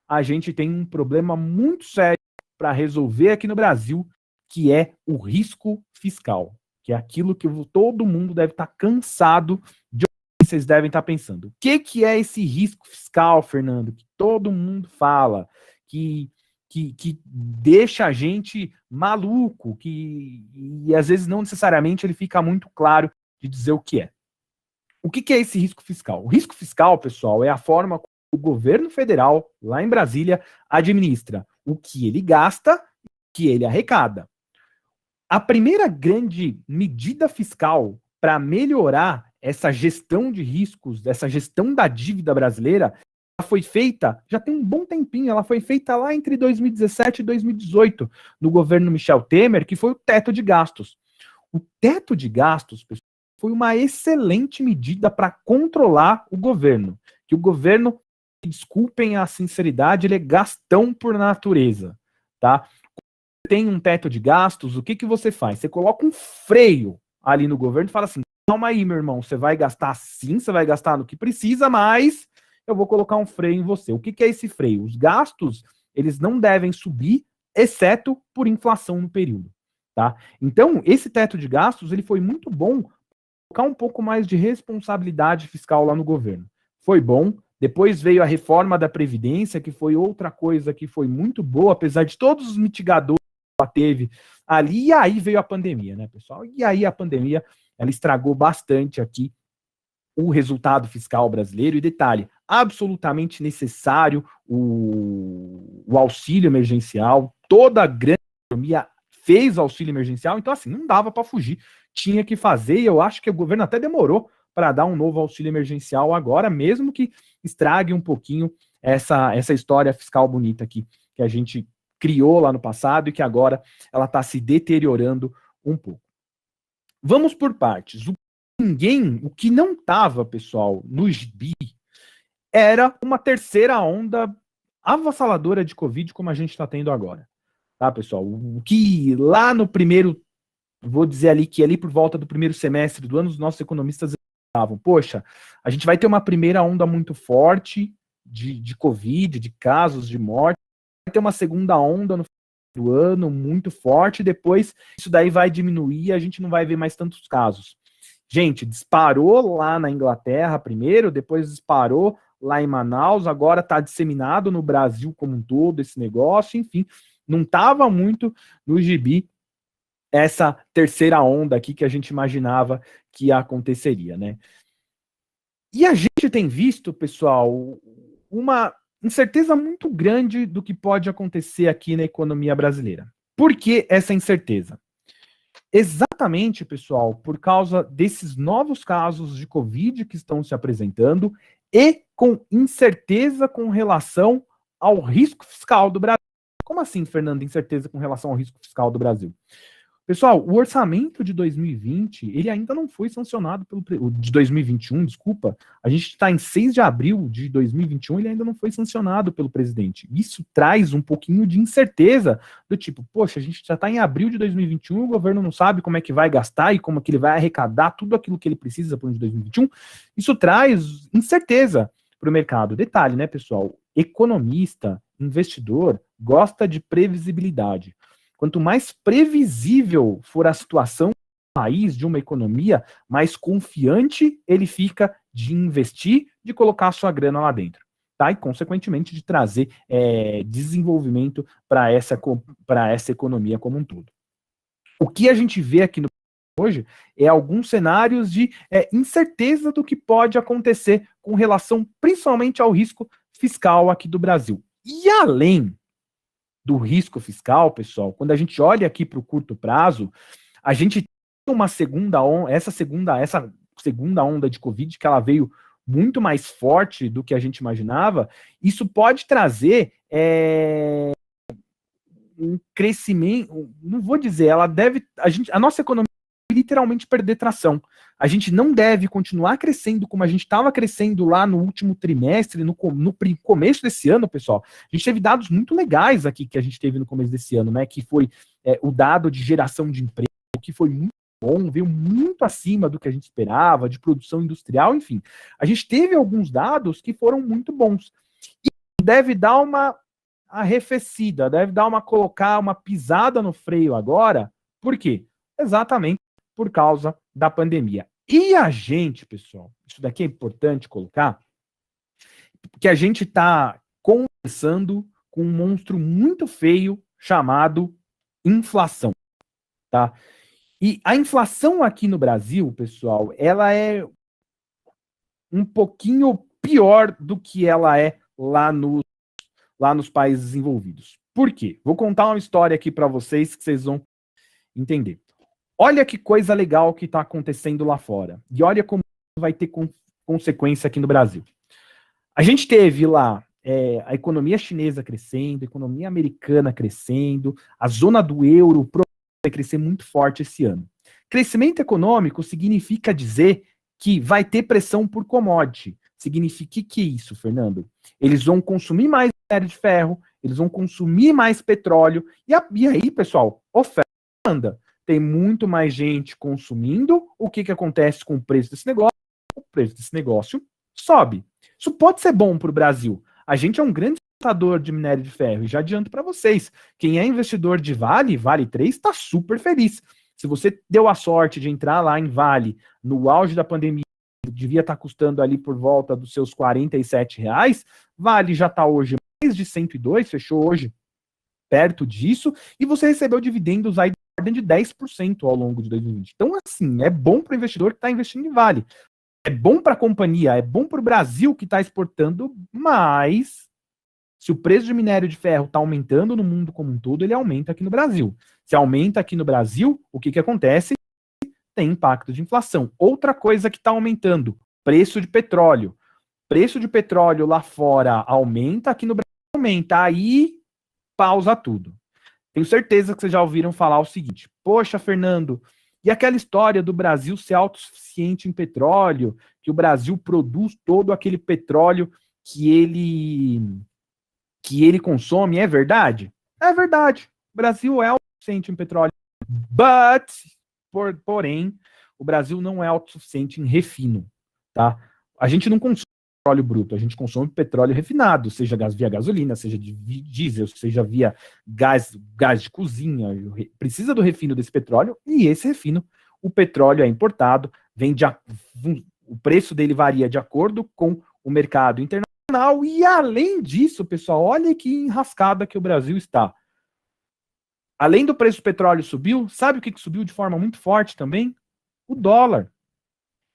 a gente tem um problema muito sério para resolver aqui no Brasil, que é o risco fiscal, que é aquilo que todo mundo deve estar cansado de ouvir. Vocês devem estar pensando, o que é esse risco fiscal, Fernando, que todo mundo fala, que deixa a gente maluco, e às vezes não necessariamente ele fica muito claro de dizer o que é. O que é esse risco fiscal? O risco fiscal, pessoal, é a forma como o governo federal, lá em Brasília, administra o que ele gasta e o que ele arrecada. A primeira grande medida fiscal para melhorar essa gestão de riscos, essa gestão da dívida brasileira, ela foi feita, já tem um bom tempinho, ela foi feita lá entre 2017 e 2018, no governo Michel Temer, que foi o teto de gastos. O teto de gastos, pessoal, foi uma excelente medida para controlar o governo. Que o governo, desculpem a sinceridade, ele é gastão por natureza, tá? Quando tem um teto de gastos, o que você faz? Você coloca um freio ali no governo e fala assim, calma aí, meu irmão, você vai gastar sim, você vai gastar no que precisa, mas eu vou colocar um freio em você. O que é esse freio? Os gastos, eles não devem subir, exceto por inflação no período, tá? Então, esse teto de gastos, ele foi muito bom colocar um pouco mais de responsabilidade fiscal lá no governo. Foi bom. Depois veio a reforma da Previdência, que foi outra coisa que foi muito boa, apesar de todos os mitigadores que ela teve ali. E aí veio a pandemia, né, pessoal? E aí a pandemia, ela estragou bastante aqui o resultado fiscal brasileiro. E detalhe, absolutamente necessário o auxílio emergencial. Toda a grande economia fez auxílio emergencial, então assim, não dava para fugir. Tinha que fazer, e eu acho que o governo até demorou para dar um novo auxílio emergencial agora, mesmo que estrague um pouquinho essa história fiscal bonita aqui, que a gente criou lá no passado e que agora ela está se deteriorando um pouco. Vamos por partes. O que não estava, pessoal, no gibi, era uma terceira onda avassaladora de Covid, como a gente está tendo agora. Tá, pessoal? O que lá no primeiro, vou dizer ali que ali por volta do primeiro semestre do ano, os nossos economistas estavam, poxa, a gente vai ter uma primeira onda muito forte de Covid, de casos de morte, vai ter uma segunda onda no final do ano muito forte, depois isso daí vai diminuir e a gente não vai ver mais tantos casos. Gente, disparou lá na Inglaterra primeiro, depois disparou lá em Manaus, agora está disseminado no Brasil como um todo esse negócio, enfim, não estava muito no gibi essa terceira onda aqui que a gente imaginava que aconteceria, né? E a gente tem visto, pessoal, uma incerteza muito grande do que pode acontecer aqui na economia brasileira. Por que essa incerteza? Exatamente, pessoal, por causa desses novos casos de Covid que estão se apresentando e com incerteza com relação ao risco fiscal do Brasil. Como assim, Fernando, incerteza com relação ao risco fiscal do Brasil? Pessoal, o orçamento de 2020, ele ainda não foi sancionado de 2021, desculpa. A gente está em 6 de abril de 2021, ele ainda não foi sancionado pelo presidente. Isso traz um pouquinho de incerteza do tipo, poxa, a gente já está em abril de 2021, o governo não sabe como é que vai gastar e como é que ele vai arrecadar tudo aquilo que ele precisa para o ano de 2021. Isso traz incerteza para o mercado. Detalhe, né, pessoal? Economista, investidor, gosta de previsibilidade. Quanto mais previsível for a situação do país, de uma economia, mais confiante ele fica de investir, de colocar a sua grana lá dentro, tá? E, consequentemente, de trazer desenvolvimento para essa economia como um todo. O que a gente vê aqui no hoje é alguns cenários de incerteza do que pode acontecer com relação, principalmente, ao risco fiscal aqui do Brasil. E além do risco fiscal, pessoal, quando a gente olha aqui para o curto prazo, a gente tem uma segunda onda, essa segunda onda de Covid, que ela veio muito mais forte do que a gente imaginava. Isso pode trazer um crescimento, não vou dizer, a nossa economia literalmente perder tração. A gente não deve continuar crescendo como a gente estava crescendo lá no último trimestre, no começo desse ano, pessoal. A gente teve dados muito legais aqui que a gente teve no começo desse ano, né? Que foi o dado de geração de emprego, que foi muito bom, veio muito acima do que a gente esperava, de produção industrial, enfim. A gente teve alguns dados que foram muito bons. E deve dar uma arrefecida, deve colocar uma pisada no freio agora. Por quê? Exatamente por causa da pandemia. E a gente, pessoal, isso daqui é importante colocar, porque a gente está conversando com um monstro muito feio chamado inflação, tá? E a inflação aqui no Brasil, pessoal, ela é um pouquinho pior do que ela é lá nos países desenvolvidos. Por quê? Vou contar uma história aqui para vocês que vocês vão entender. Olha que coisa legal que está acontecendo lá fora. E olha como vai ter consequência aqui no Brasil. A gente teve lá a economia chinesa crescendo, a economia americana crescendo, a zona do euro vai crescer muito forte esse ano. Crescimento econômico significa dizer que vai ter pressão por commodity. Significa que isso, Fernando? Eles vão consumir mais minério de ferro, eles vão consumir mais petróleo, e aí, pessoal, oferta e demanda. Tem muito mais gente consumindo, o que acontece com o preço desse negócio? O preço desse negócio sobe. Isso pode ser bom para o Brasil. A gente é um grande exportador de minério de ferro, e já adianto para vocês, quem é investidor de Vale 3, está super feliz. Se você deu a sorte de entrar lá em Vale, no auge da pandemia, devia estar custando ali por volta dos seus R$47, Vale já está hoje mais de 102, fechou hoje perto disso, e você recebeu dividendos aí de ordem de 10% ao longo de 2020. Então, assim, é bom para o investidor que está investindo em Vale. É bom para a companhia, é bom para o Brasil que está exportando, mas se o preço de minério de ferro está aumentando no mundo como um todo, ele aumenta aqui no Brasil. Se aumenta aqui no Brasil, o que acontece? Tem impacto de inflação. Outra coisa que está aumentando, preço de petróleo. Preço de petróleo lá fora aumenta, aqui no Brasil aumenta. Aí pausa tudo. Tenho certeza que vocês já ouviram falar o seguinte: poxa, Fernando, e aquela história do Brasil ser autossuficiente em petróleo, que o Brasil produz todo aquele petróleo que ele consome, é verdade? É verdade. O Brasil é autossuficiente em petróleo. Porém, o Brasil não é autossuficiente em refino, tá? A gente não consome petróleo bruto, a gente consome petróleo refinado, seja via gasolina, seja de diesel, seja via gás de cozinha. Precisa do refino desse petróleo, e esse refino, o petróleo é importado, o preço dele varia de acordo com o mercado internacional, e além disso, pessoal, olha que enrascada que o Brasil está. Além do preço do petróleo subiu, sabe o que subiu de forma muito forte também? O dólar.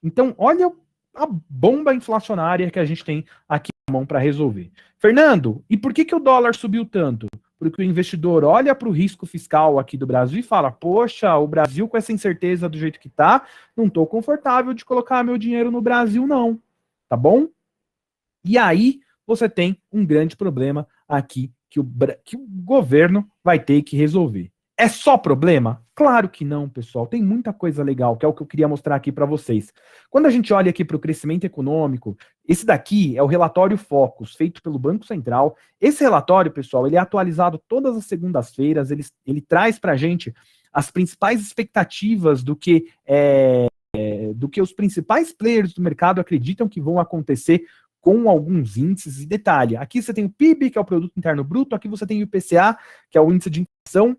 Então, olha a bomba inflacionária que a gente tem aqui na mão para resolver. Fernando, e por que o dólar subiu tanto? Porque o investidor olha para o risco fiscal aqui do Brasil e fala: poxa, o Brasil com essa incerteza do jeito que está, não estou confortável de colocar meu dinheiro no Brasil não. Tá bom? E aí você tem um grande problema aqui que o governo vai ter que resolver. É só problema? Claro que não, pessoal. Tem muita coisa legal, que é o que eu queria mostrar aqui para vocês. Quando a gente olha aqui para o crescimento econômico, esse daqui é o relatório Focus, feito pelo Banco Central. Esse relatório, pessoal, ele é atualizado todas as segundas-feiras, ele traz para a gente as principais expectativas do que os principais players do mercado acreditam que vão acontecer com alguns índices. E detalhe, aqui você tem o PIB, que é o Produto Interno Bruto, aqui você tem o IPCA, que é o índice de inflação,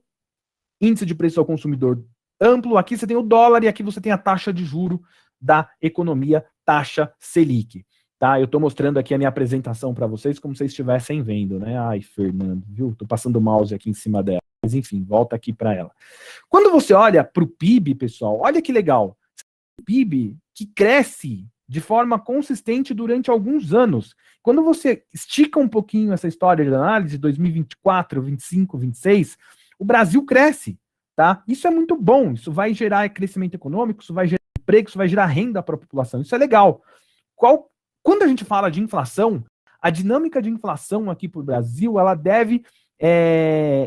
índice de preço ao consumidor amplo, aqui você tem o dólar e aqui você tem a taxa de juro da economia, taxa Selic. Tá? Eu estou mostrando aqui a minha apresentação para vocês como se vocês estivessem vendo, né? Ai, Fernando, viu? Estou passando o mouse aqui em cima dela. Mas enfim, volta aqui para ela. Quando você olha para o PIB, pessoal, olha que legal. O PIB que cresce de forma consistente durante alguns anos. Quando você estica um pouquinho essa história de análise, 2024, 25, 26, o Brasil cresce, tá? Isso é muito bom, isso vai gerar crescimento econômico, isso vai gerar emprego, isso vai gerar renda para a população, isso é legal. Quando a gente fala de inflação, a dinâmica de inflação aqui para o Brasil, ela deve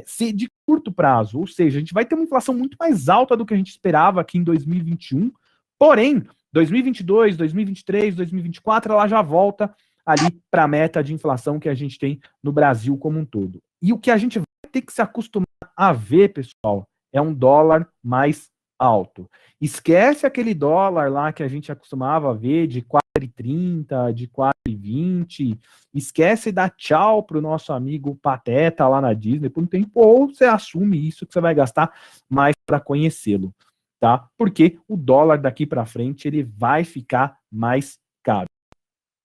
ser de curto prazo, ou seja, a gente vai ter uma inflação muito mais alta do que a gente esperava aqui em 2021, porém, 2022, 2023, 2024, ela já volta ali para a meta de inflação que a gente tem no Brasil como um todo. E o que a gente vai ter que se acostumar a ver, pessoal, é um dólar mais alto. Esquece aquele dólar lá que a gente acostumava a ver de 4,30, de 2020, esquece e dá tchau pro nosso amigo Pateta lá na Disney por um tempo, ou você assume isso que você vai gastar mais para conhecê-lo, tá? Porque o dólar daqui para frente ele vai ficar mais caro.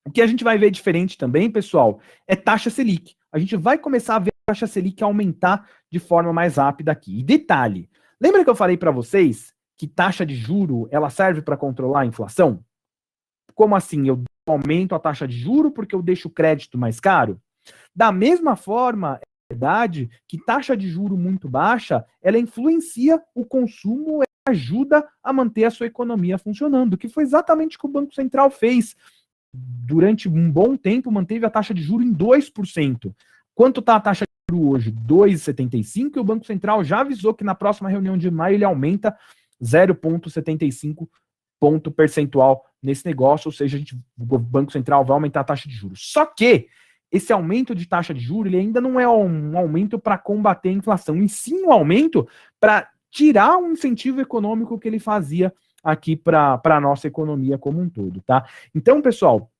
O que a gente vai ver diferente também, pessoal, é taxa Selic. A gente vai começar a ver a taxa Selic aumentar de forma mais rápida aqui. E detalhe, lembra que eu falei para vocês que taxa de juro ela serve para controlar a inflação? Como assim? Eu aumento a taxa de juro porque eu deixo o crédito mais caro? Da mesma forma, é verdade que taxa de juro muito baixa, ela influencia o consumo, ela ajuda a manter a sua economia funcionando, que foi exatamente o que o Banco Central fez. Durante um bom tempo, manteve a taxa de juro em 2%. Quanto está a taxa de juro hoje? 2,75%, e o Banco Central já avisou que na próxima reunião de maio ele aumenta 0,75 ponto percentual nesse negócio, ou seja, o Banco Central vai aumentar a taxa de juros. Só que esse aumento de taxa de juros ele ainda não é um aumento para combater a inflação, e sim um aumento para tirar o incentivo econômico que ele fazia aqui para a nossa economia como um todo, tá? Então, pessoal,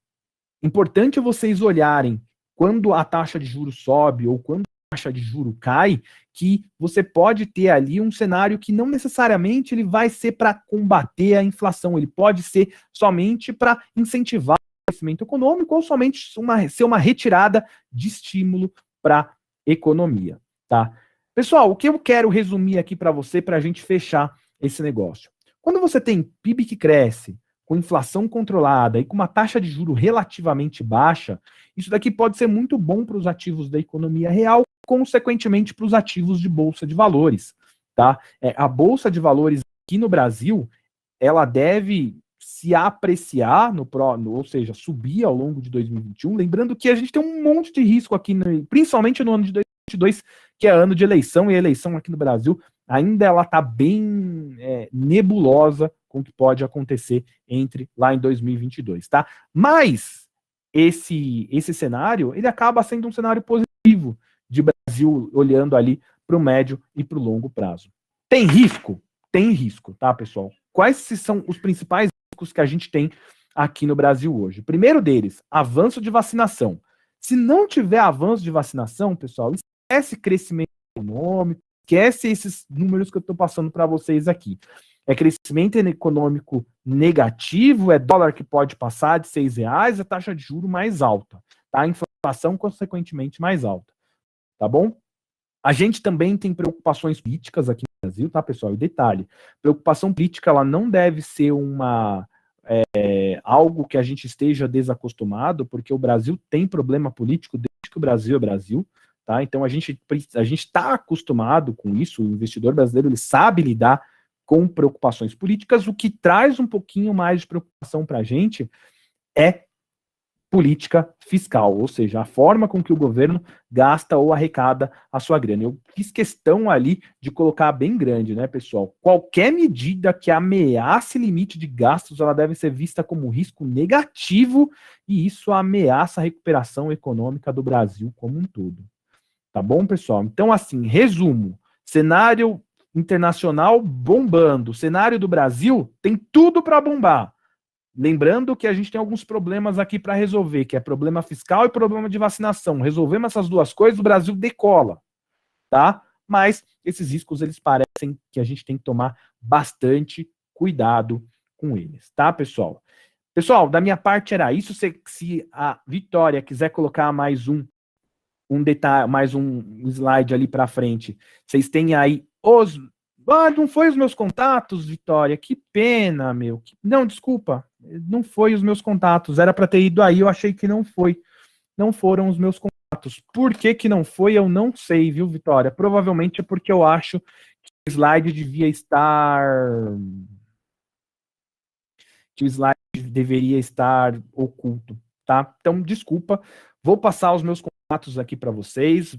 importante vocês olharem quando a taxa de juros sobe ou quando a taxa de juros cai, que você pode ter ali um cenário que não necessariamente ele vai ser para combater a inflação, ele pode ser somente para incentivar o crescimento econômico ou somente ser uma retirada de estímulo para a economia, tá? Pessoal, o que eu quero resumir aqui para você, para a gente fechar esse negócio. Quando você tem PIB que cresce, com inflação controlada e com uma taxa de juro relativamente baixa, isso daqui pode ser muito bom para os ativos da economia real, consequentemente para os ativos de bolsa de valores, tá? A bolsa de valores aqui no Brasil, ela deve se apreciar, ou seja, subir ao longo de 2021, lembrando que a gente tem um monte de risco aqui, principalmente no ano de 2022, que é ano de eleição, e a eleição aqui no Brasil ainda ela está bem nebulosa com o que pode acontecer lá em 2022, tá? Mas esse cenário, ele acaba sendo um cenário positivo de Brasil olhando ali para o médio e para o longo prazo. Tem risco? Tem risco, tá, pessoal? Quais são os principais riscos que a gente tem aqui no Brasil hoje? O primeiro deles, avanço de vacinação. Se não tiver avanço de vacinação, pessoal, esquece crescimento econômico, esquece esses números que eu estou passando para vocês aqui. É crescimento econômico negativo, é dólar que pode passar de R$6, a taxa de juros mais alta, tá? A inflação, consequentemente, mais alta, tá bom? A gente também tem preocupações políticas aqui no Brasil, tá, pessoal? E detalhe, preocupação política, ela não deve ser algo que a gente esteja desacostumado, porque o Brasil tem problema político desde que o Brasil é Brasil, tá? Então a gente está acostumado com isso, o investidor brasileiro ele sabe lidar com preocupações políticas. O que traz um pouquinho mais de preocupação para a gente é política fiscal, ou seja, a forma com que o governo gasta ou arrecada a sua grana. Eu fiz questão ali de colocar bem grande, né, pessoal? Qualquer medida que ameace limite de gastos, ela deve ser vista como risco negativo, e isso ameaça a recuperação econômica do Brasil como um todo. Tá bom, pessoal? Então, assim, resumo, cenário internacional bombando, o cenário do Brasil tem tudo para bombar. Lembrando que a gente tem alguns problemas aqui para resolver, que é problema fiscal e problema de vacinação. Resolvemos essas duas coisas, o Brasil decola, tá? Mas esses riscos, eles parecem que a gente tem que tomar bastante cuidado com eles, tá, pessoal? Pessoal, da minha parte era isso. Se a Vitória quiser colocar mais um detalhe, mais um slide ali para frente, vocês têm aí não foi os meus contatos, Vitória, que pena, meu. Não, desculpa, não foi os meus contatos, era para ter ido aí, eu achei que não foi. Não foram os meus contatos. Por que não foi, eu não sei, viu, Vitória? Provavelmente é porque eu acho que o slide devia estar... que o slide deveria estar oculto, tá? Então, desculpa, vou passar os meus contatos aqui para vocês.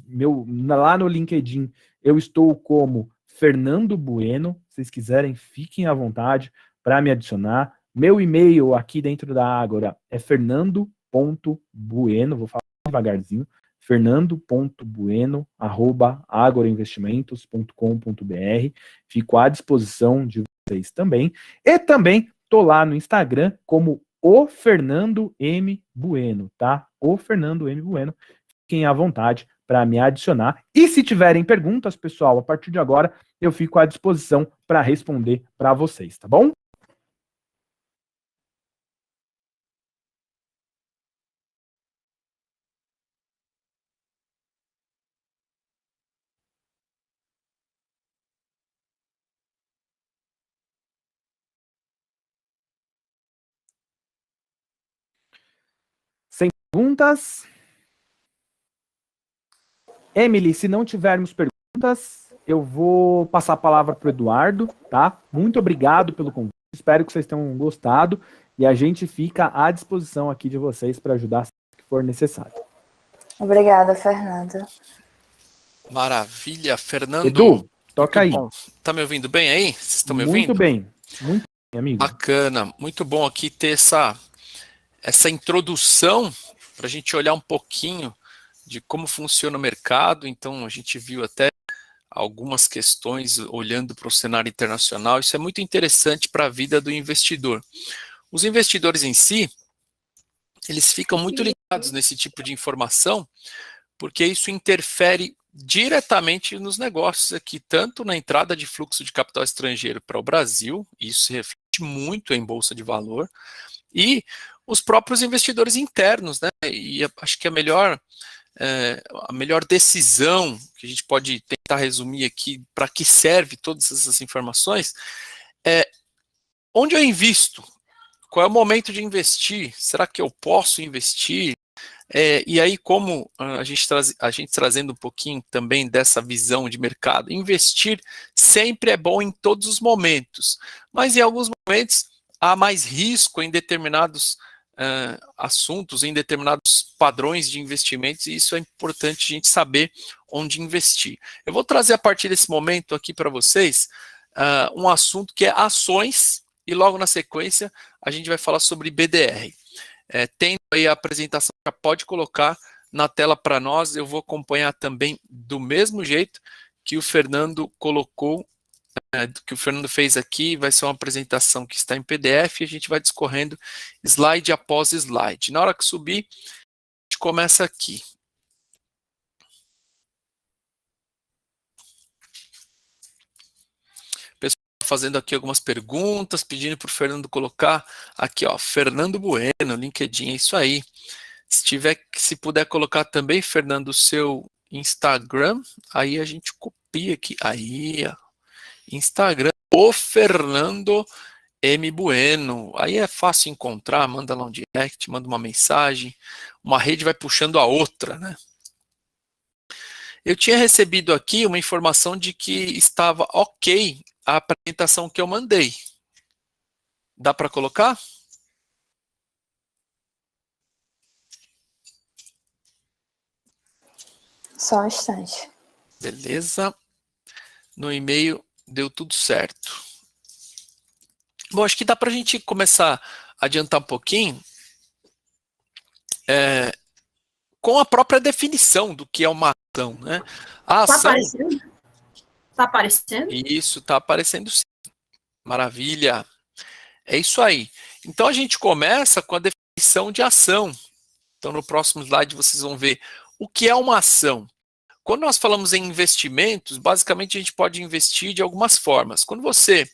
Lá no LinkedIn, eu estou como Fernando Bueno. Se vocês quiserem, fiquem à vontade para me adicionar. Meu e-mail aqui dentro da Ágora é fernando.bueno, vou falar devagarzinho, fernando.bueno@agorainvestimentos.com.br. Fico à disposição de vocês também. E também estou lá no Instagram como o Fernando M. Bueno, tá? O Fernando M. Bueno. Fiquem à vontade para me adicionar. E se tiverem perguntas, pessoal, a partir de agora eu fico à disposição para responder para vocês, tá bom? Sem perguntas? Emily, se não tivermos perguntas, eu vou passar a palavra para o Eduardo, tá? Muito obrigado pelo convite, espero que vocês tenham gostado e a gente fica à disposição aqui de vocês para ajudar se for necessário. Obrigada, Fernanda. Maravilha, Fernando. Edu, toca aí. Bom. Tá me ouvindo bem aí? Vocês estão me ouvindo? Muito bem, amigo. Bacana, muito bom aqui ter essa introdução para a gente olhar um pouquinho de como funciona o mercado. Então, a gente viu até algumas questões olhando para o cenário internacional. Isso é muito interessante para a vida do investidor. Os investidores em si, eles ficam muito ligados nesse tipo de informação, porque isso interfere diretamente nos negócios aqui, tanto na entrada de fluxo de capital estrangeiro para o Brasil, isso se reflete muito em bolsa de valor, e os próprios investidores internos, né? E acho que a melhor decisão que a gente pode tentar resumir aqui, para que serve todas essas informações, é onde eu invisto, qual é o momento de investir, será que eu posso investir? E aí, como a gente trazendo um pouquinho também dessa visão de mercado, investir sempre é bom em todos os momentos, mas em alguns momentos há mais risco em determinados assuntos, em determinados padrões de investimentos, e isso é importante a gente saber onde investir. Eu vou trazer a partir desse momento aqui para vocês um assunto que é ações, e logo na sequência a gente vai falar sobre BDR. Tendo aí a apresentação, já pode colocar na tela para nós, eu vou acompanhar também do mesmo jeito que o Fernando colocou, que o Fernando fez aqui. Vai ser uma apresentação que está em PDF e a gente vai discorrendo slide após slide. Na hora que subir, a gente começa aqui. Pessoal fazendo aqui algumas perguntas, pedindo para o Fernando colocar aqui, ó, Fernando Bueno, LinkedIn, é isso aí. Se puder colocar também, Fernando, o seu Instagram, aí a gente copia aqui. Aí, ó, Instagram, o Fernando M. Bueno. Aí é fácil encontrar, manda lá um direct, manda uma mensagem, uma rede vai puxando a outra, né? Eu tinha recebido aqui uma informação de que estava ok a apresentação que eu mandei. Dá para colocar? Só um instante. Beleza. No e-mail deu tudo certo. Bom, acho que dá para a gente começar a adiantar um pouquinho com a própria definição do que é uma ação, né? A ação... Tá aparecendo? Tá aparecendo? Isso, tá aparecendo sim. Maravilha. É isso aí. Então a gente começa com a definição de ação. Então no próximo slide vocês vão ver o que é uma ação. Quando nós falamos em investimentos, basicamente a gente pode investir de algumas formas. Quando você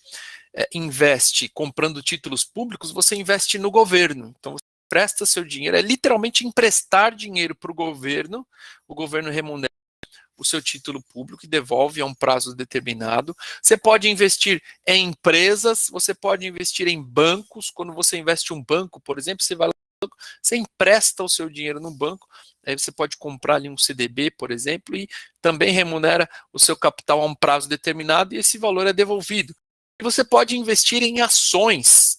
investe comprando títulos públicos, você investe no governo. Então você presta seu dinheiro, é literalmente emprestar dinheiro para o governo remunera o seu título público e devolve a um prazo determinado. Você pode investir em empresas, você pode investir em bancos. Quando você investe em um banco, por exemplo, você vai lá no banco, você empresta o seu dinheiro no banco, aí você pode comprar ali um CDB, por exemplo, e também remunera o seu capital a um prazo determinado e esse valor é devolvido. E você pode investir em ações.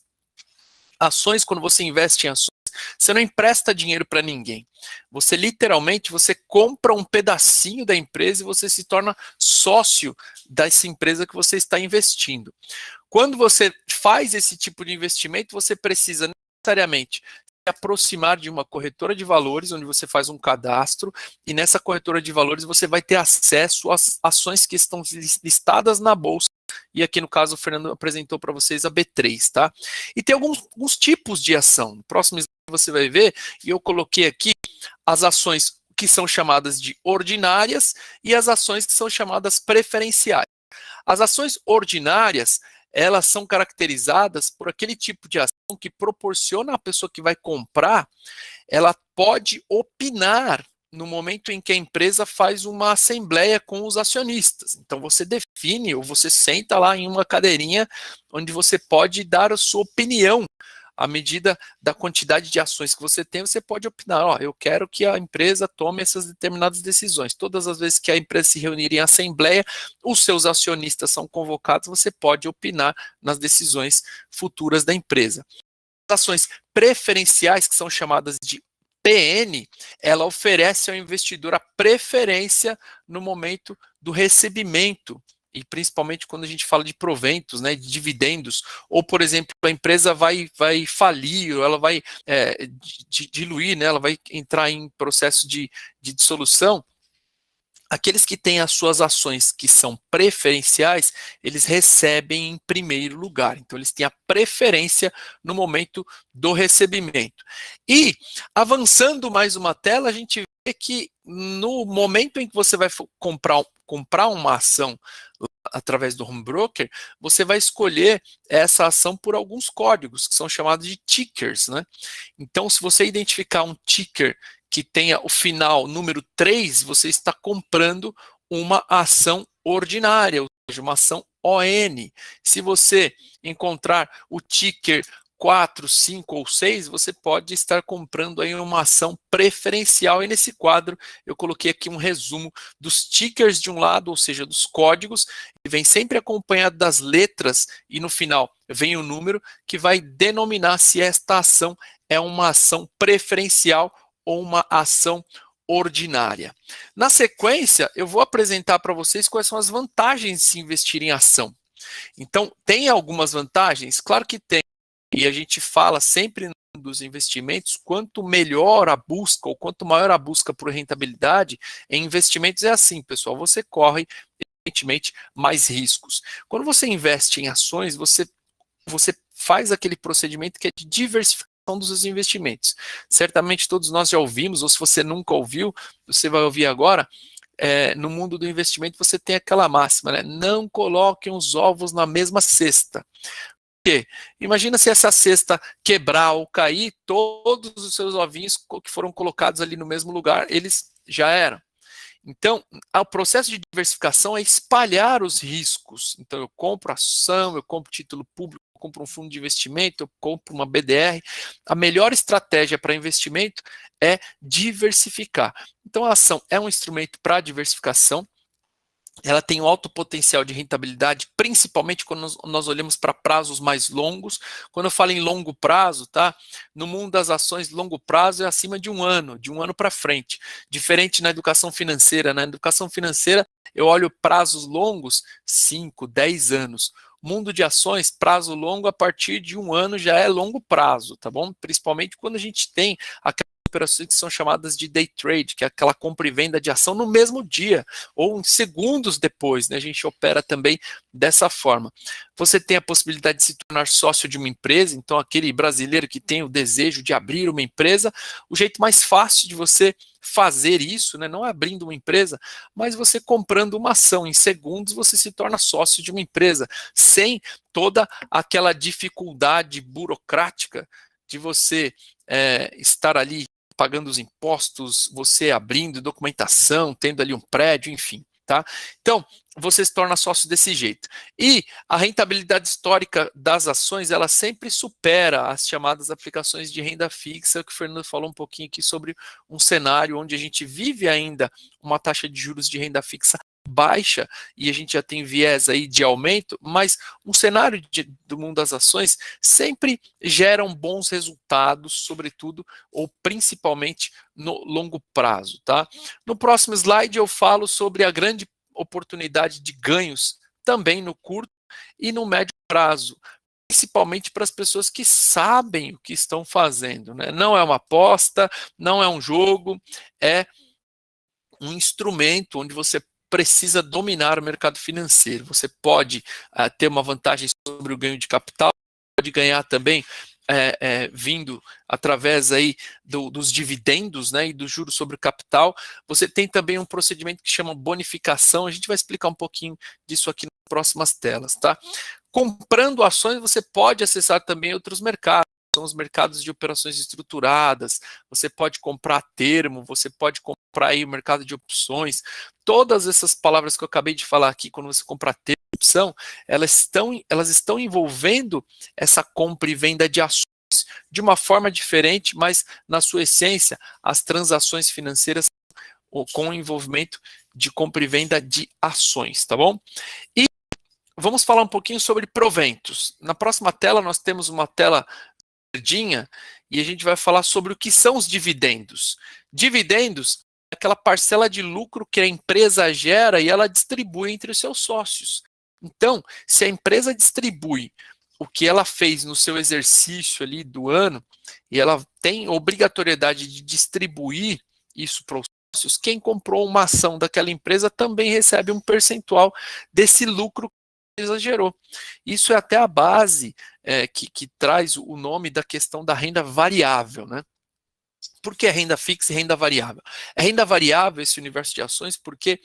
Ações, quando você investe em ações, você não empresta dinheiro para ninguém. Você literalmente, você compra um pedacinho da empresa e você se torna sócio dessa empresa que você está investindo. Quando você faz esse tipo de investimento, você precisa necessariamente aproximar de uma corretora de valores, onde você faz um cadastro, e nessa corretora de valores você vai ter acesso às ações que estão listadas na bolsa, e aqui no caso o Fernando apresentou para vocês a B3, tá? E tem alguns tipos de ação. No próximo slide você vai ver, e eu coloquei aqui as ações que são chamadas de ordinárias e as ações que são chamadas preferenciais. As ações ordinárias, elas são caracterizadas por aquele tipo de ação que proporciona à pessoa que vai comprar, ela pode opinar no momento em que a empresa faz uma assembleia com os acionistas. Então você define, ou você senta lá em uma cadeirinha onde você pode dar a sua opinião. À medida da quantidade de ações que você tem, você pode opinar, ó, eu quero que a empresa tome essas determinadas decisões. Todas as vezes que a empresa se reunir em assembleia, os seus acionistas são convocados, você pode opinar nas decisões futuras da empresa. As ações preferenciais, que são chamadas de PN, ela oferece ao investidor a preferência no momento do recebimento, e principalmente quando a gente fala de proventos, né, de dividendos, ou, por exemplo, a empresa vai falir, ou ela vai diluir, né, ela vai entrar em processo de dissolução. Aqueles que têm as suas ações que são preferenciais, eles recebem em primeiro lugar. Então, eles têm a preferência no momento do recebimento. E, avançando mais uma tela, a gente vê que no momento em que você vai comprar uma ação através do home broker, você vai escolher essa ação por alguns códigos, que são chamados de tickers, né? Então, se você identificar um ticker que tenha o final número 3, você está comprando uma ação ordinária, ou seja, uma ação ON. Se você encontrar o ticker 4, 5 ou 6, você pode estar comprando aí uma ação preferencial. E nesse quadro eu coloquei aqui um resumo dos tickers de um lado, ou seja, dos códigos, e vem sempre acompanhado das letras, e no final vem o número que vai denominar se esta ação é uma ação preferencial ou uma ação ordinária. Na sequência, eu vou apresentar para vocês quais são as vantagens de se investir em ação. Então, tem algumas vantagens? Claro que tem. E a gente fala sempre dos investimentos, quanto melhor a busca, ou quanto maior a busca por rentabilidade, em investimentos é assim, pessoal, você corre, evidentemente, mais riscos. Quando você investe em ações, você faz aquele procedimento que é de diversificação dos seus investimentos. Certamente todos nós já ouvimos, ou se você nunca ouviu, você vai ouvir agora. No mundo do investimento você tem aquela máxima, né? Não coloquem os ovos na mesma cesta. Por quê? Imagina se essa cesta quebrar ou cair, todos os seus ovinhos que foram colocados ali no mesmo lugar, eles já eram. Então, o processo de diversificação é espalhar os riscos. Então, eu compro ação, eu compro título público, eu compro um fundo de investimento, eu compro uma BDR. A melhor estratégia para investimento é diversificar. Então, a ação é um instrumento para diversificação. Ela tem um alto potencial de rentabilidade, principalmente quando nós olhamos para prazos mais longos. Quando eu falo em longo prazo, tá? No mundo das ações, longo prazo é acima de um ano para frente. Diferente na educação financeira. Na educação financeira, eu olho prazos longos, 5, 10 anos. Mundo de ações, prazo longo, a partir de um ano já é longo prazo, tá bom? Principalmente quando a gente tem aquelas operações que são chamadas de day trade, que é aquela compra e venda de ação no mesmo dia, ou em segundos depois, né? A gente opera também dessa forma. Você tem a possibilidade de se tornar sócio de uma empresa, então aquele brasileiro que tem o desejo de abrir uma empresa, o jeito mais fácil de você fazer isso, né, não abrindo uma empresa, mas você comprando uma ação, em segundos você se torna sócio de uma empresa, sem toda aquela dificuldade burocrática de você estar ali pagando os impostos, você abrindo documentação, tendo ali um prédio, enfim, tá? Então, você se torna sócio desse jeito. E a rentabilidade histórica das ações, ela sempre supera as chamadas aplicações de renda fixa, que o Fernando falou um pouquinho aqui sobre um cenário onde a gente vive ainda uma taxa de juros de renda fixa baixa, e a gente já tem viés aí de aumento, mas um cenário do mundo das ações sempre geram bons resultados, sobretudo, ou principalmente no longo prazo, tá? No próximo slide eu falo sobre a grande oportunidade de ganhos também no curto e no médio prazo, principalmente para as pessoas que sabem o que estão fazendo, né? Não é uma aposta, não é um jogo, é um instrumento onde você precisa dominar o mercado financeiro. Você pode ter uma vantagem sobre o ganho de capital, pode ganhar também vindo através aí dos dividendos, né, e do juros sobre o capital. Você tem também um procedimento que chama bonificação. A gente vai explicar um pouquinho disso aqui nas próximas telas, tá? Comprando ações, você pode acessar também outros mercados. São os mercados de operações estruturadas, você pode comprar termo, você pode comprar aí o mercado de opções. Todas essas palavras que eu acabei de falar aqui, quando você compra termo, opção, elas estão envolvendo essa compra e venda de ações de uma forma diferente, mas na sua essência, as transações financeiras com envolvimento de compra e venda de ações, tá bom? E vamos falar um pouquinho sobre proventos. Na próxima tela, nós temos uma tela verdinha, e a gente vai falar sobre o que são os dividendos. Dividendos é aquela parcela de lucro que a empresa gera e ela distribui entre os seus sócios. Então, se a empresa distribui o que ela fez no seu exercício ali do ano, e ela tem obrigatoriedade de distribuir isso para os sócios, quem comprou uma ação daquela empresa também recebe um percentual desse lucro exagerou. Isso é até a base que traz o nome da questão da renda variável, né? Por que renda fixa e renda variável? É renda variável esse universo de ações porque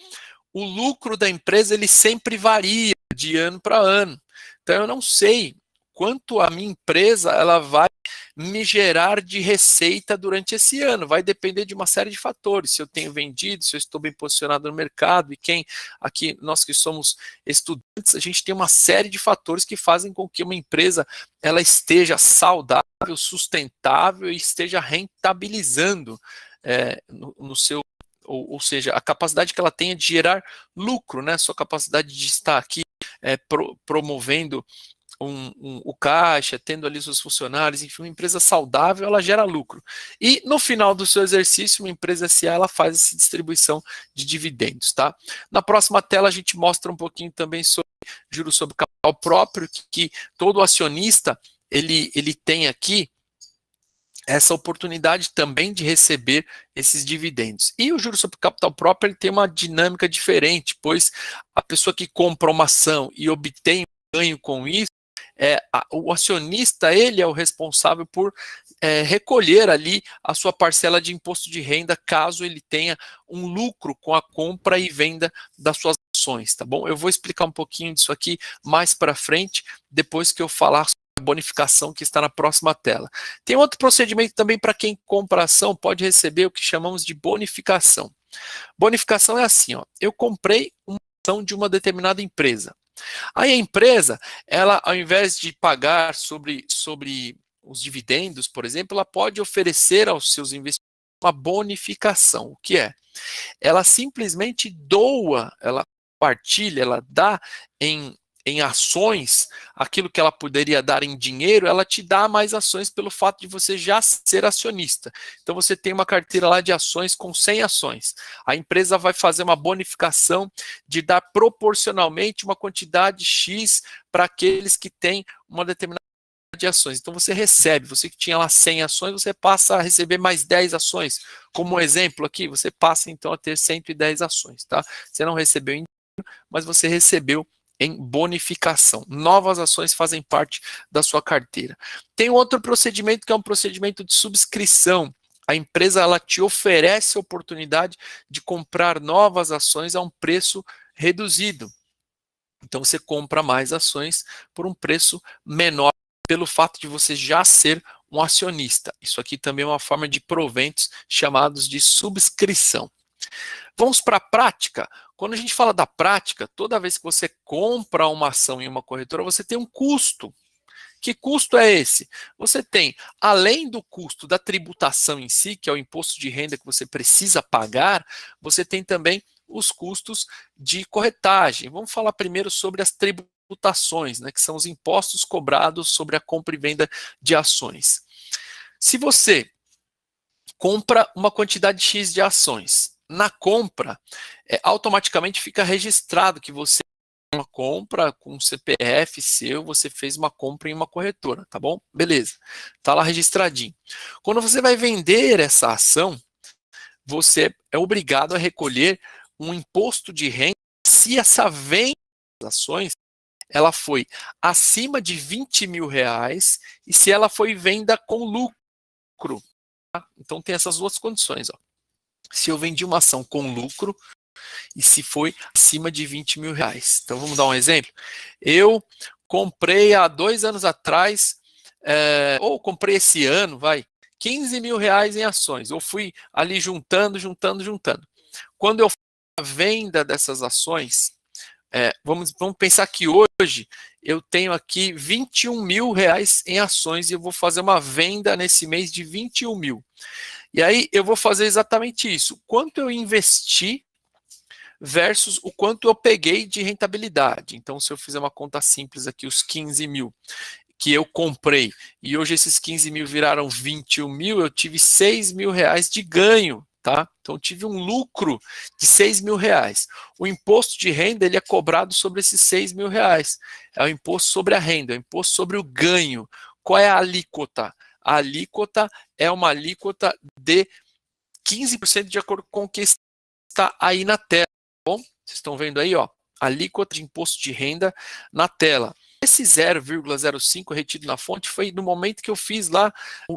o lucro da empresa ele sempre varia de ano para ano. Então eu não sei quanto a minha empresa ela vai me gerar de receita durante esse ano. Vai depender de uma série de fatores. Se eu tenho vendido, se eu estou bem posicionado no mercado, e quem aqui, nós que somos estudantes, a gente tem uma série de fatores que fazem com que uma empresa ela esteja saudável, sustentável e esteja rentabilizando no seu, ou seja, a capacidade que ela tenha de gerar lucro, né? Sua capacidade de estar aqui promovendo o caixa, tendo ali seus funcionários, enfim, uma empresa saudável, ela gera lucro. E no final do seu exercício, uma empresa SA, ela faz essa distribuição de dividendos, tá? Na próxima tela a gente mostra um pouquinho também sobre juros sobre capital próprio, que todo acionista, ele tem aqui essa oportunidade também de receber esses dividendos. E o juros sobre capital próprio ele tem uma dinâmica diferente, pois a pessoa que compra uma ação e obtém um ganho com isso, o acionista ele é o responsável por recolher ali a sua parcela de imposto de renda caso ele tenha um lucro com a compra e venda das suas ações, tá bom? Eu vou explicar um pouquinho disso aqui mais para frente, depois que eu falar sobre a bonificação que está na próxima tela. Tem outro procedimento também para quem compra ação, pode receber o que chamamos de bonificação. Bonificação é assim, ó, eu comprei uma ação de uma determinada empresa. Aí a empresa, ela ao invés de pagar sobre os dividendos, por exemplo, ela pode oferecer aos seus investidores uma bonificação. O que é? Ela simplesmente doa, ela partilha, ela dá em ações aquilo que ela poderia dar em dinheiro, ela te dá mais ações pelo fato de você já ser acionista. Então você tem uma carteira lá de ações com 100 ações. A empresa vai fazer uma bonificação de dar proporcionalmente uma quantidade X para aqueles que têm uma determinada de ações. Então você recebe, você que tinha lá 100 ações, você passa a receber mais 10 ações. Como exemplo aqui, você passa então a ter 110 ações, tá? Você não recebeu em dinheiro, mas você recebeu em bonificação. Novas ações fazem parte da sua carteira. Tem outro procedimento que é um procedimento de subscrição. A empresa ela te oferece a oportunidade de comprar novas ações a um preço reduzido. Então você compra mais ações por um preço menor pelo fato de você já ser um acionista. Isso aqui também é uma forma de proventos chamados de subscrição. Vamos para a prática. Quando a gente fala da prática, toda vez que você compra uma ação em uma corretora, você tem um custo. Que custo é esse? Você tem, além do custo da tributação em si, que é o imposto de renda que você precisa pagar, você tem também os custos de corretagem. Vamos falar primeiro sobre as tributações, né, que são os impostos cobrados sobre a compra e venda de ações. Se você compra uma quantidade X de ações, na compra, automaticamente fica registrado que você uma compra com CPF seu, você fez uma compra em uma corretora, tá bom? Beleza, tá lá registradinho. Quando você vai vender essa ação, você é obrigado a recolher um imposto de renda se essa venda das ações ela foi acima de R$ 20.000 e se ela foi venda com lucro. Tá? Então tem essas duas condições. Ó. Se eu vendi uma ação com lucro e se foi acima de R$ 20.000. Então vamos dar um exemplo. Eu comprei há 2 anos atrás, ou comprei esse ano, R$ 15.000 em ações. Eu fui ali juntando. Quando eu faço a venda dessas ações, vamos pensar que hoje eu tenho aqui R$ 21.000 em ações e eu vou fazer uma venda nesse mês de 21 mil. E aí eu vou fazer exatamente isso. Quanto eu investi versus o quanto eu peguei de rentabilidade. Então, se eu fizer uma conta simples aqui, os 15 mil que eu comprei, e hoje esses 15 mil viraram 21 mil, eu tive R$ 6.000 de ganho, tá? Então, eu tive um lucro de R$ 6.000. O imposto de renda, ele é cobrado sobre esses R$ 6.000. É o imposto sobre a renda, é o imposto sobre o ganho. Qual é a alíquota? A alíquota é uma alíquota de 15% de acordo com o que está aí na tela. Bom, vocês estão vendo aí, ó, alíquota de imposto de renda na tela. Esse 0,05 retido na fonte foi no momento que eu fiz lá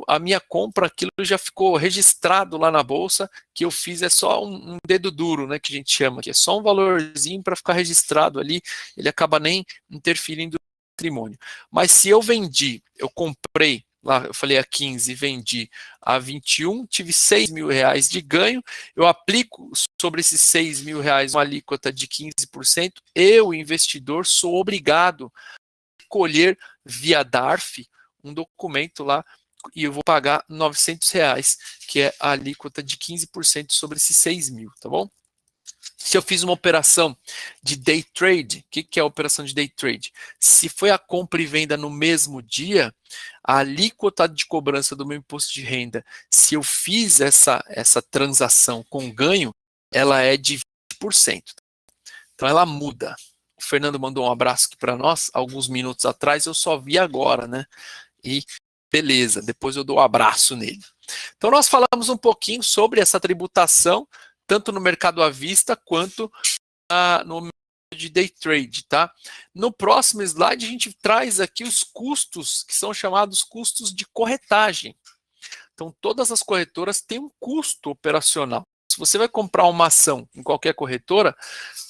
a minha compra, aquilo já ficou registrado lá na bolsa, que eu fiz é só um dedo duro, né, que a gente chama, que é só um valorzinho para ficar registrado ali, ele acaba nem interferindo no patrimônio. Mas se eu vendi, eu comprei, lá eu falei a 15, vendi a 21, tive R$ 6.000 de ganho, eu aplico sobre esses R$ 6.000 uma alíquota de 15%, eu, investidor, sou obrigado a colher via DARF um documento lá e eu vou pagar R$ 900, que é a alíquota de 15% sobre esses 6 mil, tá bom? Se eu fiz uma operação de day trade, o que é a operação de day trade? Se foi a compra e venda no mesmo dia, a alíquota de cobrança do meu imposto de renda, se eu fiz essa transação com ganho, ela é de 20%. Então ela muda. O Fernando mandou um abraço aqui para nós, alguns minutos atrás, eu só vi agora, né? E beleza, depois eu dou um abraço nele. Então nós falamos um pouquinho sobre essa tributação, tanto no mercado à vista quanto no mercado de day trade, tá? No próximo slide a gente traz aqui os custos que são chamados custos de corretagem. Então todas as corretoras têm um custo operacional. Se você vai comprar uma ação em qualquer corretora,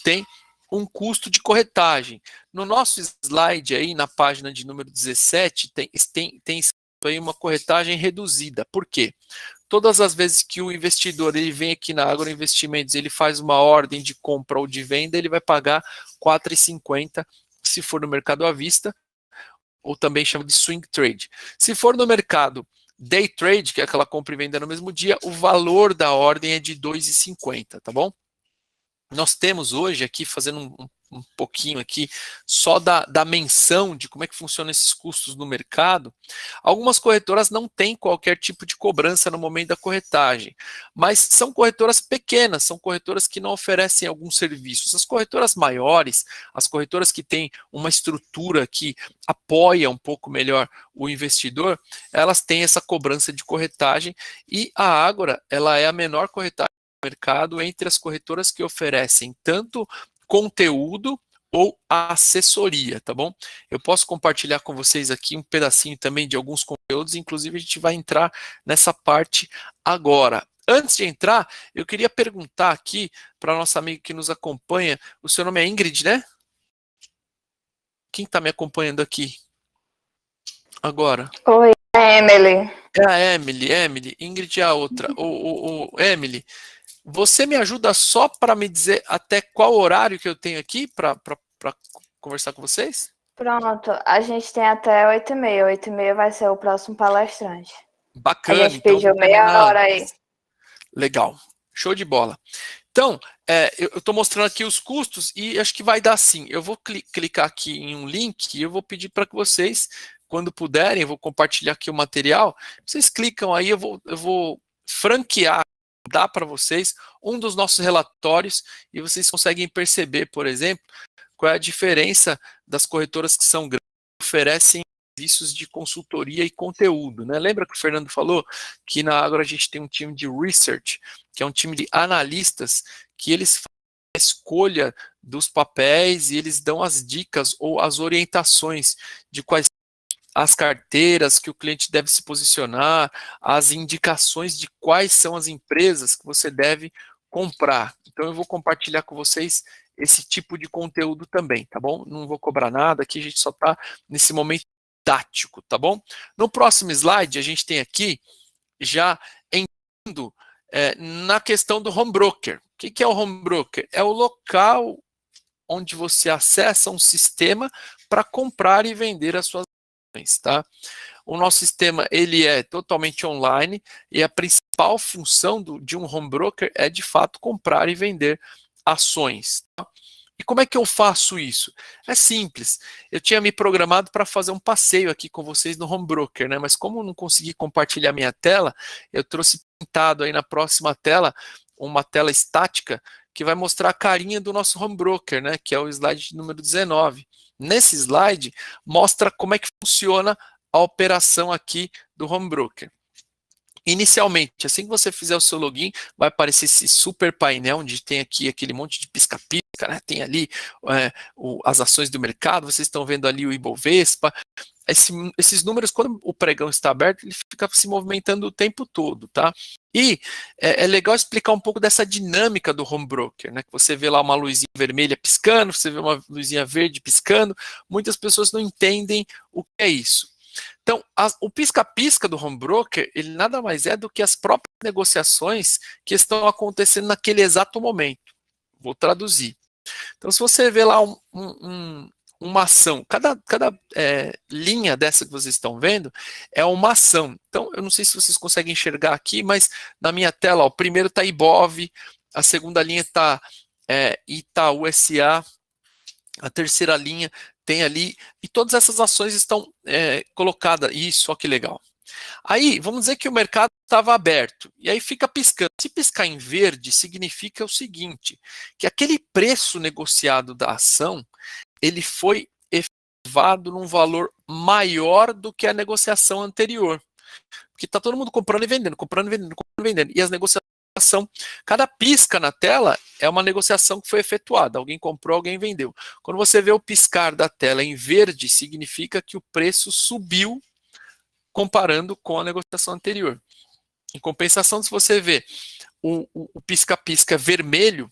tem um custo de corretagem. No nosso slide aí, na página de número 17, tem escrito aí uma corretagem reduzida. Por quê? Todas as vezes que o investidor ele vem aqui na Agroinvestimentos, ele faz uma ordem de compra ou de venda, ele vai pagar R$ 4,50 se for no mercado à vista, ou também chama de swing trade. Se for no mercado day trade, que é aquela compra e venda no mesmo dia, o valor da ordem é de R$ 2,50, tá bom? Nós temos hoje aqui, fazendo um pouquinho aqui, só da menção de como é que funcionam esses custos no mercado, algumas corretoras não têm qualquer tipo de cobrança no momento da corretagem, mas são corretoras pequenas, são corretoras que não oferecem alguns serviços. As corretoras maiores, as corretoras que têm uma estrutura que apoia um pouco melhor o investidor, elas têm essa cobrança de corretagem e a Ágora, ela é a menor corretagem mercado entre as corretoras que oferecem tanto conteúdo ou assessoria, tá bom? Eu posso compartilhar com vocês aqui um pedacinho também de alguns conteúdos, inclusive a gente vai entrar nessa parte agora. Antes de entrar, eu queria perguntar aqui para a nossa amiga que nos acompanha, o seu nome é Ingrid, né? Quem está me acompanhando aqui agora? Oi, Emily. É a Emily, Ingrid é a outra. Emily, você me ajuda só para me dizer até qual horário que eu tenho aqui para conversar com vocês? Pronto, a gente tem até 8h30. 8h30 vai ser o próximo palestrante. Bacana. A gente pediu meia hora aí. Legal, show de bola. Então, eu estou mostrando aqui os custos e acho que vai dar assim. Eu vou clicar aqui em um link e eu vou pedir para que vocês, quando puderem, eu vou compartilhar aqui o material. Vocês clicam aí, eu vou franquear, dar para vocês um dos nossos relatórios e vocês conseguem perceber, por exemplo, qual é a diferença das corretoras que são grandes, que oferecem serviços de consultoria e conteúdo, né? Lembra que o Fernando falou que na Ágora a gente tem um time de research, que é um time de analistas, que eles fazem a escolha dos papéis e eles dão as dicas ou as orientações de quais as carteiras que o cliente deve se posicionar, as indicações de quais são as empresas que você deve comprar. Então eu vou compartilhar com vocês esse tipo de conteúdo também, tá bom? Não vou cobrar nada, aqui a gente só está nesse momento didático, tá bom? No próximo slide a gente tem aqui já entrando na questão do home broker. O que é o home broker? É o local onde você acessa um sistema para comprar e vender as suas ações, tá? O nosso sistema ele é totalmente online e a principal função de um home broker é de fato comprar e vender ações. Tá? E como é que eu faço isso? É simples. Eu tinha me programado para fazer um passeio aqui com vocês no home broker, né? Mas como eu não consegui compartilhar minha tela, eu trouxe pintado aí na próxima tela uma tela estática que vai mostrar a carinha do nosso home broker, né? Que é o slide número 19. Nesse slide mostra como é que funciona a operação aqui do home broker. Inicialmente, assim que você fizer o seu login, vai aparecer esse super painel, onde tem aqui aquele monte de pisca-pisca, né? Tem ali as ações do mercado, vocês estão vendo ali o Ibovespa. Esses números, quando o pregão está aberto, ele fica se movimentando o tempo todo, tá? E é legal explicar um pouco dessa dinâmica do home broker, né? Que você vê lá uma luzinha vermelha piscando, você vê uma luzinha verde piscando, muitas pessoas não entendem o que é isso. Então, o pisca-pisca do home broker, ele nada mais é do que as próprias negociações que estão acontecendo naquele exato momento. Vou traduzir. Então, se você vê lá uma ação, cada linha dessa que vocês estão vendo é uma ação. Então, eu não sei se vocês conseguem enxergar aqui, mas na minha tela, ó, o primeiro está Ibov, a segunda linha está Itaú SA, a terceira linha tem ali, e todas essas ações estão colocadas. Isso, ó que legal. Aí, vamos dizer que o mercado estava aberto, e aí fica piscando. Se piscar em verde, significa o seguinte, que aquele preço negociado da ação, ele foi efetivado num valor maior do que a negociação anterior. Porque está todo mundo comprando e vendendo, comprando e vendendo, comprando e vendendo. E as negociações, cada pisca na tela é uma negociação que foi efetuada. Alguém comprou, alguém vendeu. Quando você vê o piscar da tela em verde, significa que o preço subiu comparando com a negociação anterior. Em compensação, se você vê o pisca-pisca vermelho,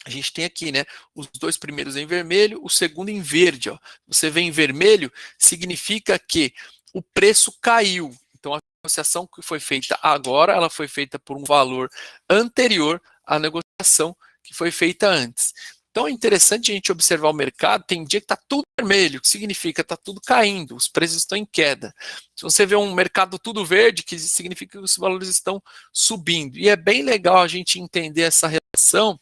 a gente tem aqui, né, os dois primeiros em vermelho, o segundo em verde. Ó. Você vê em vermelho, significa que o preço caiu. Então, a negociação que foi feita agora, ela foi feita por um valor anterior à negociação que foi feita antes. Então, é interessante a gente observar o mercado. Tem dia que está tudo vermelho, o que significa que está tudo caindo, os preços estão em queda. Se você vê um mercado tudo verde, que significa que os valores estão subindo. E é bem legal a gente entender essa relação,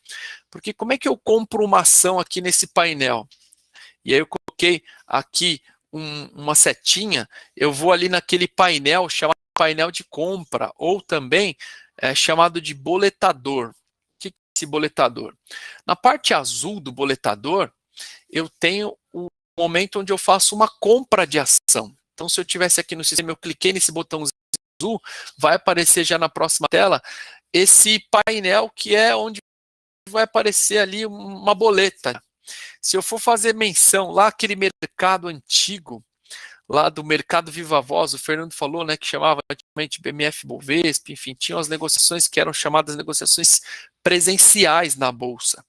porque como é que eu compro uma ação aqui nesse painel? E aí eu coloquei aqui uma setinha, eu vou ali naquele painel chamado painel de compra, ou também chamado de boletador. O que é esse boletador? Na parte azul do boletador, eu tenho o momento onde eu faço uma compra de ação. Então, se eu tivesse aqui no sistema, eu cliquei nesse botãozinho azul, vai aparecer já na próxima tela esse painel que é onde vai aparecer ali uma boleta. Se eu for fazer menção lá, aquele mercado antigo, lá do mercado Viva Voz, o Fernando falou, né, que chamava antigamente BMF Bovespa, enfim, tinham as negociações que eram chamadas negociações presenciais na Bolsa.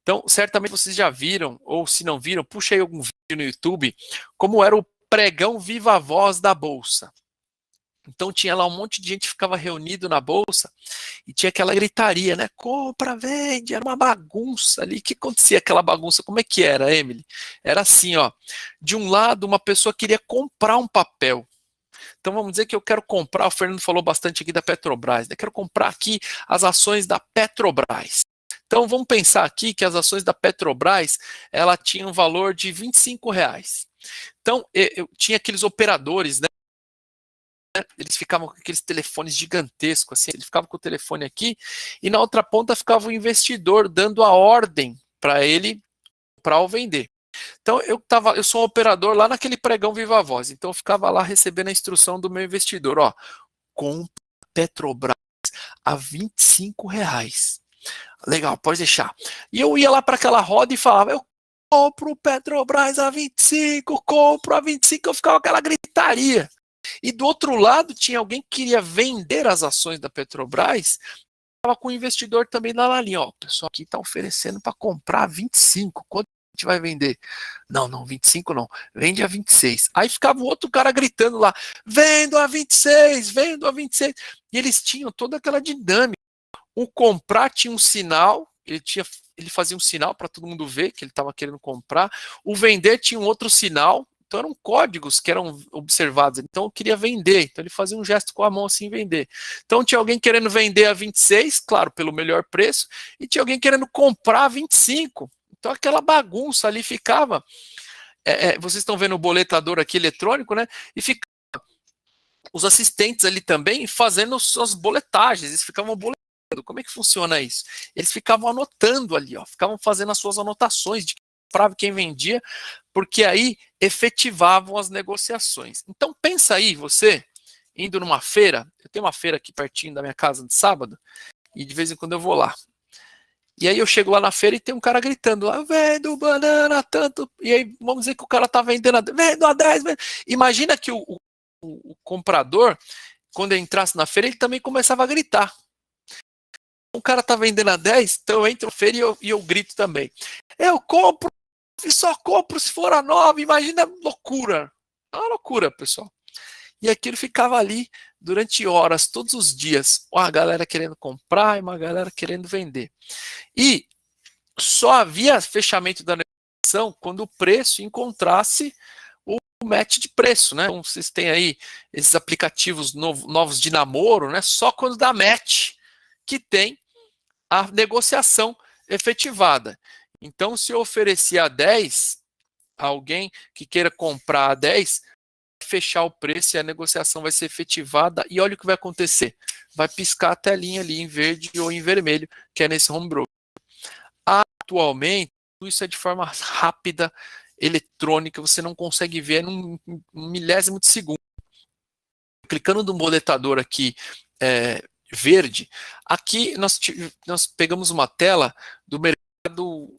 Então, certamente vocês já viram, ou se não viram, puxa aí algum vídeo no YouTube, como era o pregão Viva Voz da Bolsa. Então tinha lá um monte de gente que ficava reunido na bolsa e tinha aquela gritaria, né? Compra, vende, era uma bagunça ali. O que acontecia aquela bagunça? Como é que era, Emily? Era assim, ó. De um lado, uma pessoa queria comprar um papel. Então vamos dizer que eu quero comprar, o Fernando falou bastante aqui da Petrobras, né? Quero comprar aqui as ações da Petrobras. Então vamos pensar aqui que as ações da Petrobras, ela tinha um valor de R$25. Então eu tinha aqueles operadores, né? Eles ficavam com aqueles telefones gigantescos, assim, ele ficava com o telefone aqui, e na outra ponta ficava o investidor dando a ordem para ele comprar ou vender. Então, eu sou um operador lá naquele pregão Viva Voz, então eu ficava lá recebendo a instrução do meu investidor, ó, compra Petrobras a R$ 25. Legal, pode deixar. E eu ia lá para aquela roda e falava, eu compro o Petrobras a 25, compro a 25, eu ficava aquela gritaria. E do outro lado tinha alguém que queria vender as ações da Petrobras, estava com o investidor também lá na linha, ó, o pessoal aqui está oferecendo para comprar a 25, quanto a gente vai vender? Não, 25 não, vende a 26. Aí ficava o outro cara gritando lá, vendo a 26, vendo a 26. E eles tinham toda aquela dinâmica. O comprar tinha um sinal, ele fazia um sinal para todo mundo ver que ele estava querendo comprar. O vender tinha um outro sinal, então eram códigos que eram observados. Então eu queria vender, então ele fazia um gesto com a mão assim, vender. Então tinha alguém querendo vender a 26, claro, pelo melhor preço, e tinha alguém querendo comprar a 25. Então aquela bagunça ali ficava. Vocês estão vendo o boletador aqui eletrônico, né? E ficava os assistentes ali também fazendo suas boletagens, eles ficavam boletando. Como é que funciona isso? Eles ficavam anotando ali, ó, ficavam fazendo as suas anotações de quem comprava e quem vendia, porque aí efetivavam as negociações. Então pensa aí, você indo numa feira, eu tenho uma feira aqui pertinho da minha casa de sábado, e de vez em quando eu vou lá. E aí eu chego lá na feira e tem um cara gritando lá, vendo banana tanto, e aí vamos dizer que o cara tá vendendo vendo a 10, vendo. Imagina que o comprador, quando ele entrasse na feira, ele também começava a gritar. O cara tá vendendo a 10, então eu entro na feira e eu grito também. Eu compro e só compro se for a 9, imagina a loucura. É uma loucura, pessoal. E aquilo ficava ali durante horas, todos os dias. Uma galera querendo comprar e uma galera querendo vender. E só havia fechamento da negociação quando o preço encontrasse o match de preço, né? Então, vocês têm aí esses aplicativos novos de namoro, né? Só quando dá match que tem a negociação efetivada. Então, se eu oferecer a 10, alguém que queira comprar a 10, fechar o preço e a negociação vai ser efetivada. E olha o que vai acontecer. Vai piscar a telinha ali em verde ou em vermelho, que é nesse home broker. Atualmente, isso é de forma rápida, eletrônica, você não consegue ver num milésimo de segundo. Clicando no boletador aqui, verde, aqui nós pegamos uma tela do mercado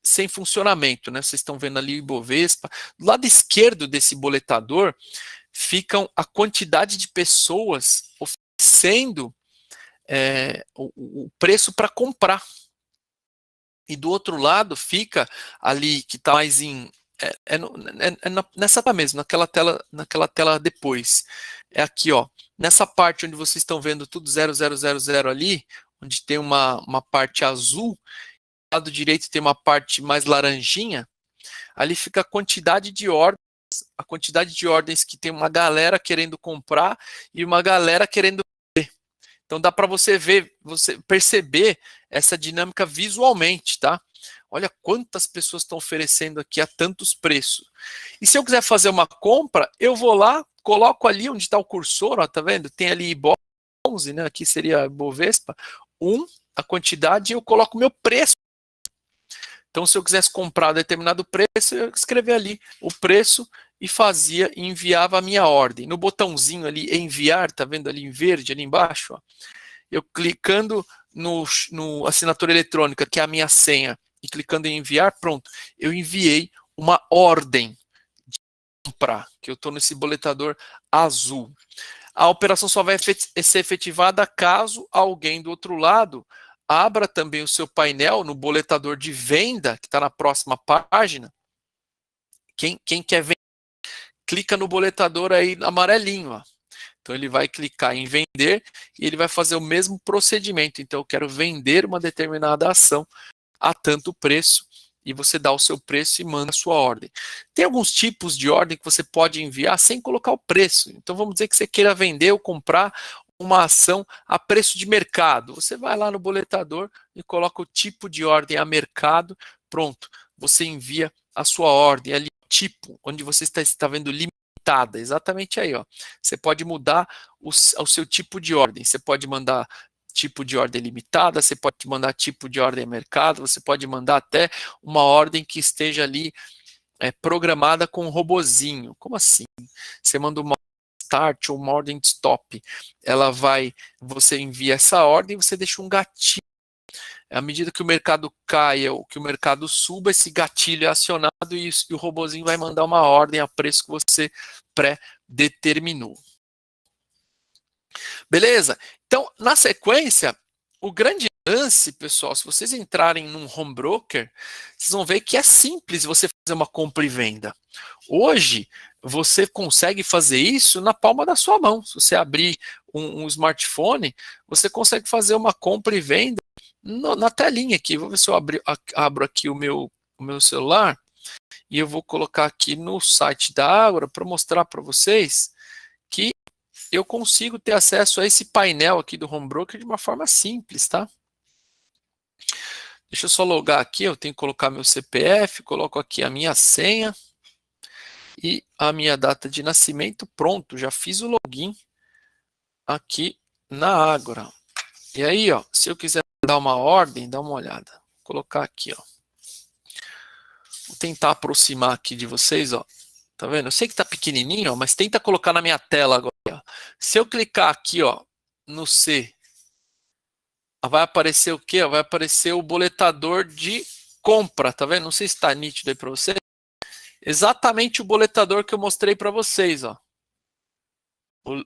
sem funcionamento, né? Vocês estão vendo ali o Ibovespa. Do lado esquerdo desse boletador ficam a quantidade de pessoas oferecendo o preço para comprar. E do outro lado fica ali, que está mais em... nessa mesmo, naquela tela depois. É aqui, ó. Nessa parte onde vocês estão vendo tudo 0000 ali, onde tem uma parte azul, do lado direito tem uma parte mais laranjinha, ali fica a quantidade de ordens que tem uma galera querendo comprar e uma galera querendo vender. Então dá para você perceber essa dinâmica visualmente, tá? Olha quantas pessoas estão oferecendo aqui a tantos preços. E se eu quiser fazer uma compra, eu vou lá, coloco ali onde está o cursor, ó, tá vendo? Tem ali Ibov 11, né? Aqui seria Bovespa, 1, a quantidade, e eu coloco meu preço. Então, se eu quisesse comprar determinado preço, eu escrevia ali o preço e enviava a minha ordem. No botãozinho ali, enviar, tá vendo ali em verde, ali embaixo? Ó, eu clicando no assinatura eletrônica, que é a minha senha, e clicando em enviar, pronto, eu enviei uma ordem de comprar, que eu estou nesse boletador azul. A operação só vai ser efetivada caso alguém do outro lado abra também o seu painel no boletador de venda, que está na próxima página. Quem quer vender, clica no boletador aí amarelinho, ó. Então ele vai clicar em vender e ele vai fazer o mesmo procedimento. Então eu quero vender uma determinada ação a tanto preço, e você dá o seu preço e manda a sua ordem. Tem alguns tipos de ordem que você pode enviar sem colocar o preço. Então vamos dizer que você queira vender ou comprar uma ação a preço de mercado. Você vai lá no boletador e coloca o tipo de ordem a mercado, pronto, você envia a sua ordem ali, tipo, onde você está vendo limitada, exatamente aí, ó. Você pode mudar o seu tipo de ordem, você pode mandar tipo de ordem limitada, você pode mandar tipo de ordem mercado, você pode mandar até uma ordem que esteja ali programada com um robozinho. Como assim? Você manda uma start ou uma ordem de stop. Você envia essa ordem e você deixa um gatilho. À medida que o mercado caia ou que o mercado suba, esse gatilho é acionado e o robozinho vai mandar uma ordem a preço que você pré-determinou. Beleza? Então, na sequência, o grande lance, pessoal, se vocês entrarem num home broker, vocês vão ver que é simples você fazer uma compra e venda. Hoje, você consegue fazer isso na palma da sua mão. Se você abrir um smartphone, você consegue fazer uma compra e venda na telinha aqui. Vou ver se eu abro aqui o meu celular e eu vou colocar aqui no site da Ágora para mostrar para vocês que eu consigo ter acesso a esse painel aqui do home broker de uma forma simples, tá? Deixa eu só logar aqui, eu tenho que colocar meu CPF, coloco aqui a minha senha e a minha data de nascimento, pronto, já fiz o login aqui na Ágora. E aí, ó, se eu quiser dar uma ordem, dá uma olhada. Vou colocar aqui, ó. Vou tentar aproximar aqui de vocês, ó. Tá vendo? Eu sei que tá pequenininho, ó, mas tenta colocar na minha tela agora. Ó. Se eu clicar aqui, ó, no C, vai aparecer o quê? Vai aparecer o boletador de compra, tá vendo? Não sei se está nítido aí para você. Exatamente o boletador que eu mostrei para vocês, ó.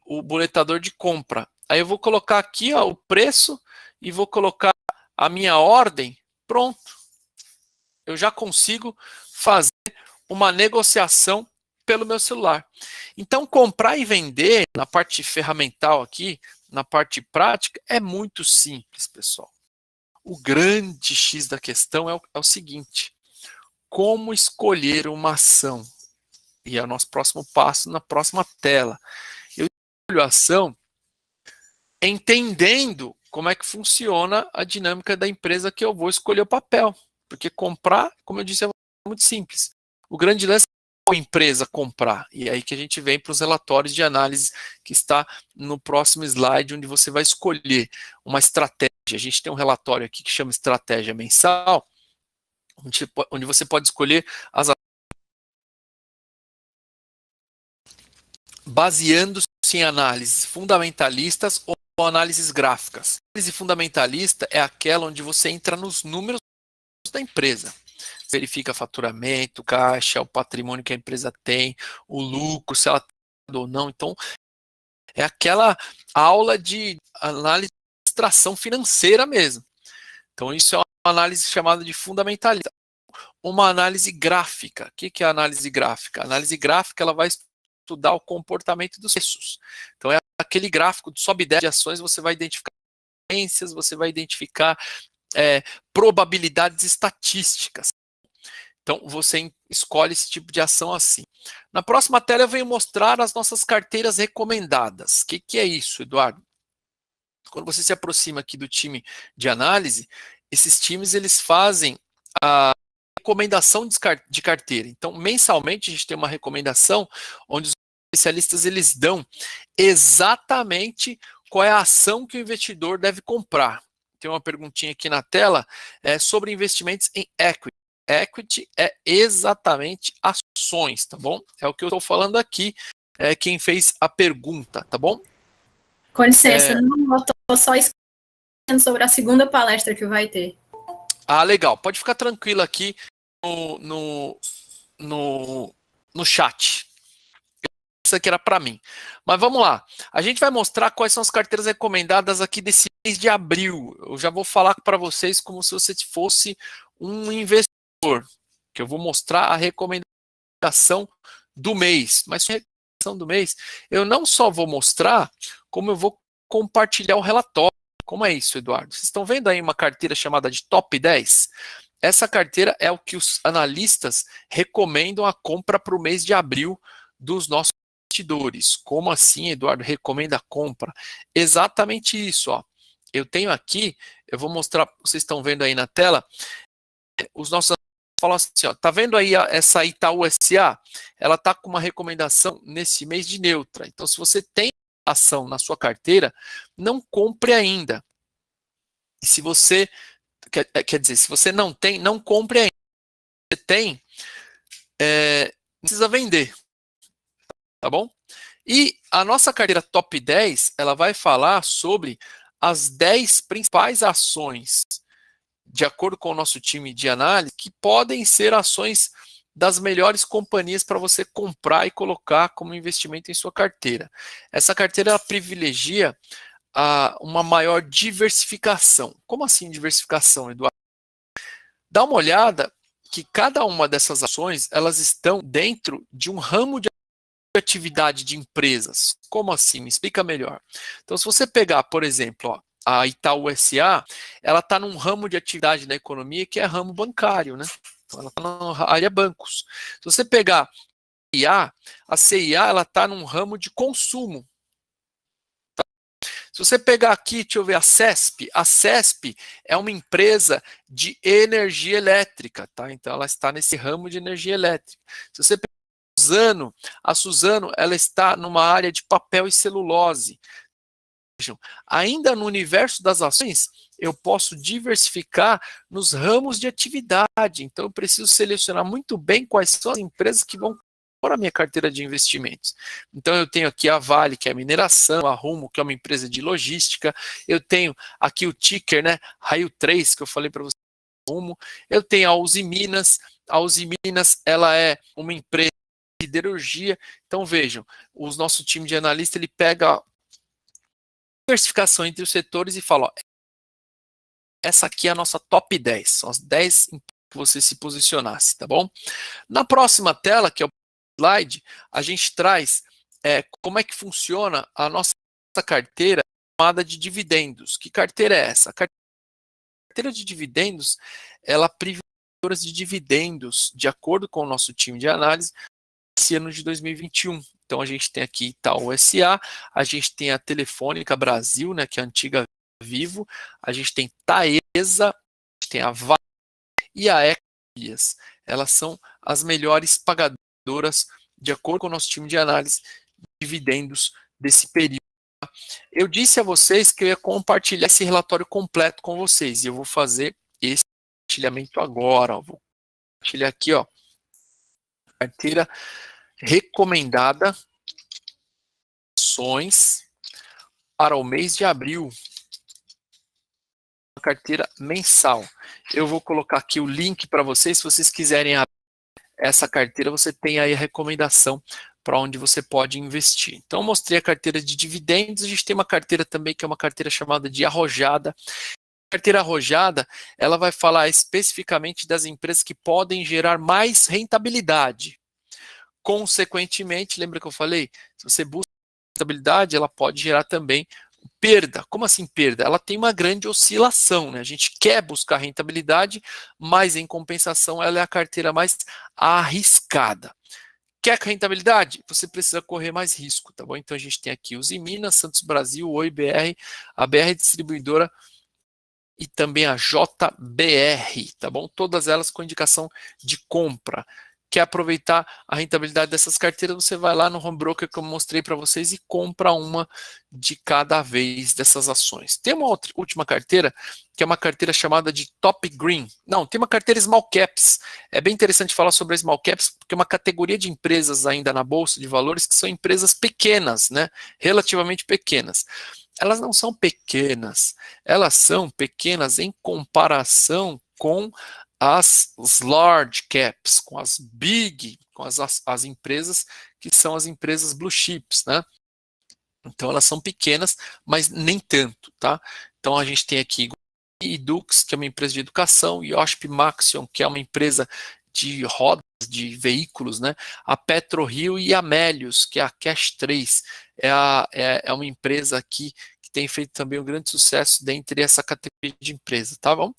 O boletador de compra. Aí eu vou colocar aqui, ó, o preço e vou colocar a minha ordem. Pronto. Eu já consigo fazer uma negociação pelo meu celular. Então, comprar e vender na parte ferramental aqui, na parte prática, é muito simples, pessoal. O grande X da questão é o seguinte: como escolher uma ação? E é o nosso próximo passo na próxima tela. Eu escolho a ação entendendo como é que funciona a dinâmica da empresa que eu vou escolher o papel. Porque comprar, como eu disse, é muito simples. O grande lance é qual empresa comprar. E é aí que a gente vem para os relatórios de análise que está no próximo slide, onde você vai escolher uma estratégia. A gente tem um relatório aqui que chama estratégia mensal, onde você pode escolher as baseando-se em análises fundamentalistas ou análises gráficas. A análise fundamentalista é aquela onde você entra nos números da empresa. Verifica faturamento, caixa, o patrimônio que a empresa tem, o lucro, se ela tem ou não. Então, é aquela aula de análise de extração financeira mesmo. Então, isso é uma análise chamada de fundamentalista. Uma análise gráfica. O que é a análise gráfica? A análise gráfica ela vai estudar o comportamento dos preços. Então, é aquele gráfico de sobe e desce de ações, você vai identificar tendências, você vai identificar probabilidades estatísticas. Então, você escolhe esse tipo de ação assim. Na próxima tela, eu venho mostrar as nossas carteiras recomendadas. O que é isso, Eduardo? Quando você se aproxima aqui do time de análise, esses times eles fazem a recomendação de carteira. Então, mensalmente, a gente tem uma recomendação onde os especialistas eles dão exatamente qual é a ação que o investidor deve comprar. Tem uma perguntinha aqui na tela sobre investimentos em equity. Equity é exatamente ações, tá bom? É o que eu estou falando aqui, quem fez a pergunta, tá bom? Com licença, eu estou só escutando sobre a segunda palestra que vai ter. Ah, legal. Pode ficar tranquilo aqui no chat. Isso aqui era para mim. Mas vamos lá. A gente vai mostrar quais são as carteiras recomendadas aqui desse mês de abril. Eu já vou falar para vocês como se você fosse um investidor, que eu vou mostrar a recomendação do mês. Mas a recomendação do mês, eu não só vou mostrar, como eu vou compartilhar o relatório. Como é isso, Eduardo? Vocês estão vendo aí uma carteira chamada de Top 10? Essa carteira é o que os analistas recomendam a compra para o mês de abril dos nossos investidores. Como assim, Eduardo, recomenda a compra? Exatamente isso, ó. Eu tenho aqui, eu vou mostrar, vocês estão vendo aí na tela, os nossos falam assim, ó, tá vendo aí essa Itaú SA? Ela tá com uma recomendação nesse mês de neutra. Então, se você tem ação na sua carteira, não compre ainda. E se você, quer dizer, se você não tem, não compre ainda. Se você tem, precisa vender, tá bom? E a nossa carteira top 10, ela vai falar sobre as 10 principais ações, de acordo com o nosso time de análise, que podem ser ações das melhores companhias para você comprar e colocar como investimento em sua carteira. Essa carteira ela privilegia uma maior diversificação. Como assim diversificação, Eduardo? Dá uma olhada que cada uma dessas ações, elas estão dentro de um ramo de atividade de empresas. Como assim? Me explica melhor. Então, se você pegar, por exemplo, ó, a Itaú SA, ela está num ramo de atividade da economia que é ramo bancário, né? Então, ela está na área bancos. Se você pegar a CIA, ela está num ramo de consumo. Tá? Se você pegar aqui, deixa eu ver, a CESP é uma empresa de energia elétrica, tá? Então, ela está nesse ramo de energia elétrica. Se você pegar a Suzano, ela está numa área de papel e celulose. Ainda no universo das ações, eu posso diversificar nos ramos de atividade. Então, eu preciso selecionar muito bem quais são as empresas que vão para a minha carteira de investimentos. Então, eu tenho aqui a Vale, que é a mineração, a Rumo, que é uma empresa de logística. Eu tenho aqui o ticker, né, Raio 3, que eu falei para você, Rumo. Eu tenho a Uzi Minas. A Uzi Minas, ela é uma empresa de siderurgia. Então, vejam, o nosso time de analista, ele pega diversificação entre os setores e fala, ó, essa aqui é a nossa top 10, são as 10 que você se posicionasse, tá bom? Na próxima tela, que é o slide, a gente traz como é que funciona a nossa carteira chamada de dividendos. Que carteira é essa? A carteira de dividendos, ela privilegia de dividendos, de acordo com o nosso time de análise, esse ano de 2021. Então, a gente tem aqui Itaú SA, a gente tem a Telefônica Brasil, né, que é a antiga Vivo, a gente tem Taesa, a gente tem a Vale e a Ecovias. Elas são as melhores pagadoras, de acordo com o nosso time de análise, de dividendos desse período. Eu disse a vocês que eu ia compartilhar esse relatório completo com vocês, e eu vou fazer esse compartilhamento agora. Ó. Vou compartilhar aqui, ó, carteira recomendada ações para o mês de abril, uma carteira mensal. Eu vou colocar aqui o link para vocês, se vocês quiserem abrir essa carteira, você tem aí a recomendação para onde você pode investir. Então, eu mostrei a carteira de dividendos, a gente tem uma carteira também que é uma carteira chamada de arrojada. A carteira arrojada, ela vai falar especificamente das empresas que podem gerar mais rentabilidade. Consequentemente, lembra que eu falei? Se você busca rentabilidade, ela pode gerar também perda. Como assim perda? Ela tem uma grande oscilação, né? A gente quer buscar rentabilidade, mas em compensação ela é a carteira mais arriscada. Quer rentabilidade? Você precisa correr mais risco, tá bom? Então a gente tem aqui os Minas, Santos Brasil, Oi BR, a BR Distribuidora e também a JBR, tá bom? Todas elas com indicação de compra. Quer aproveitar a rentabilidade dessas carteiras, você vai lá no home broker que eu mostrei para vocês e compra uma de cada vez dessas ações. Tem uma última carteira, que é uma carteira chamada de Top Green. Não, tem uma carteira Small Caps. É bem interessante falar sobre a Small Caps, porque é uma categoria de empresas ainda na Bolsa de Valores que são empresas pequenas, né? Relativamente pequenas. Elas não são pequenas, elas são pequenas em comparação com as large caps, com as big, com as empresas que são as empresas blue chips, né? Então elas são pequenas, mas nem tanto, tá? Então a gente tem aqui Edux, que é uma empresa de educação, e Oshp Maxion, que é uma empresa de rodas, de veículos, né? A PetroRio e a Melius, que é a Cash 3, é uma empresa aqui que tem feito também um grande sucesso dentre essa categoria de empresa, tá bom?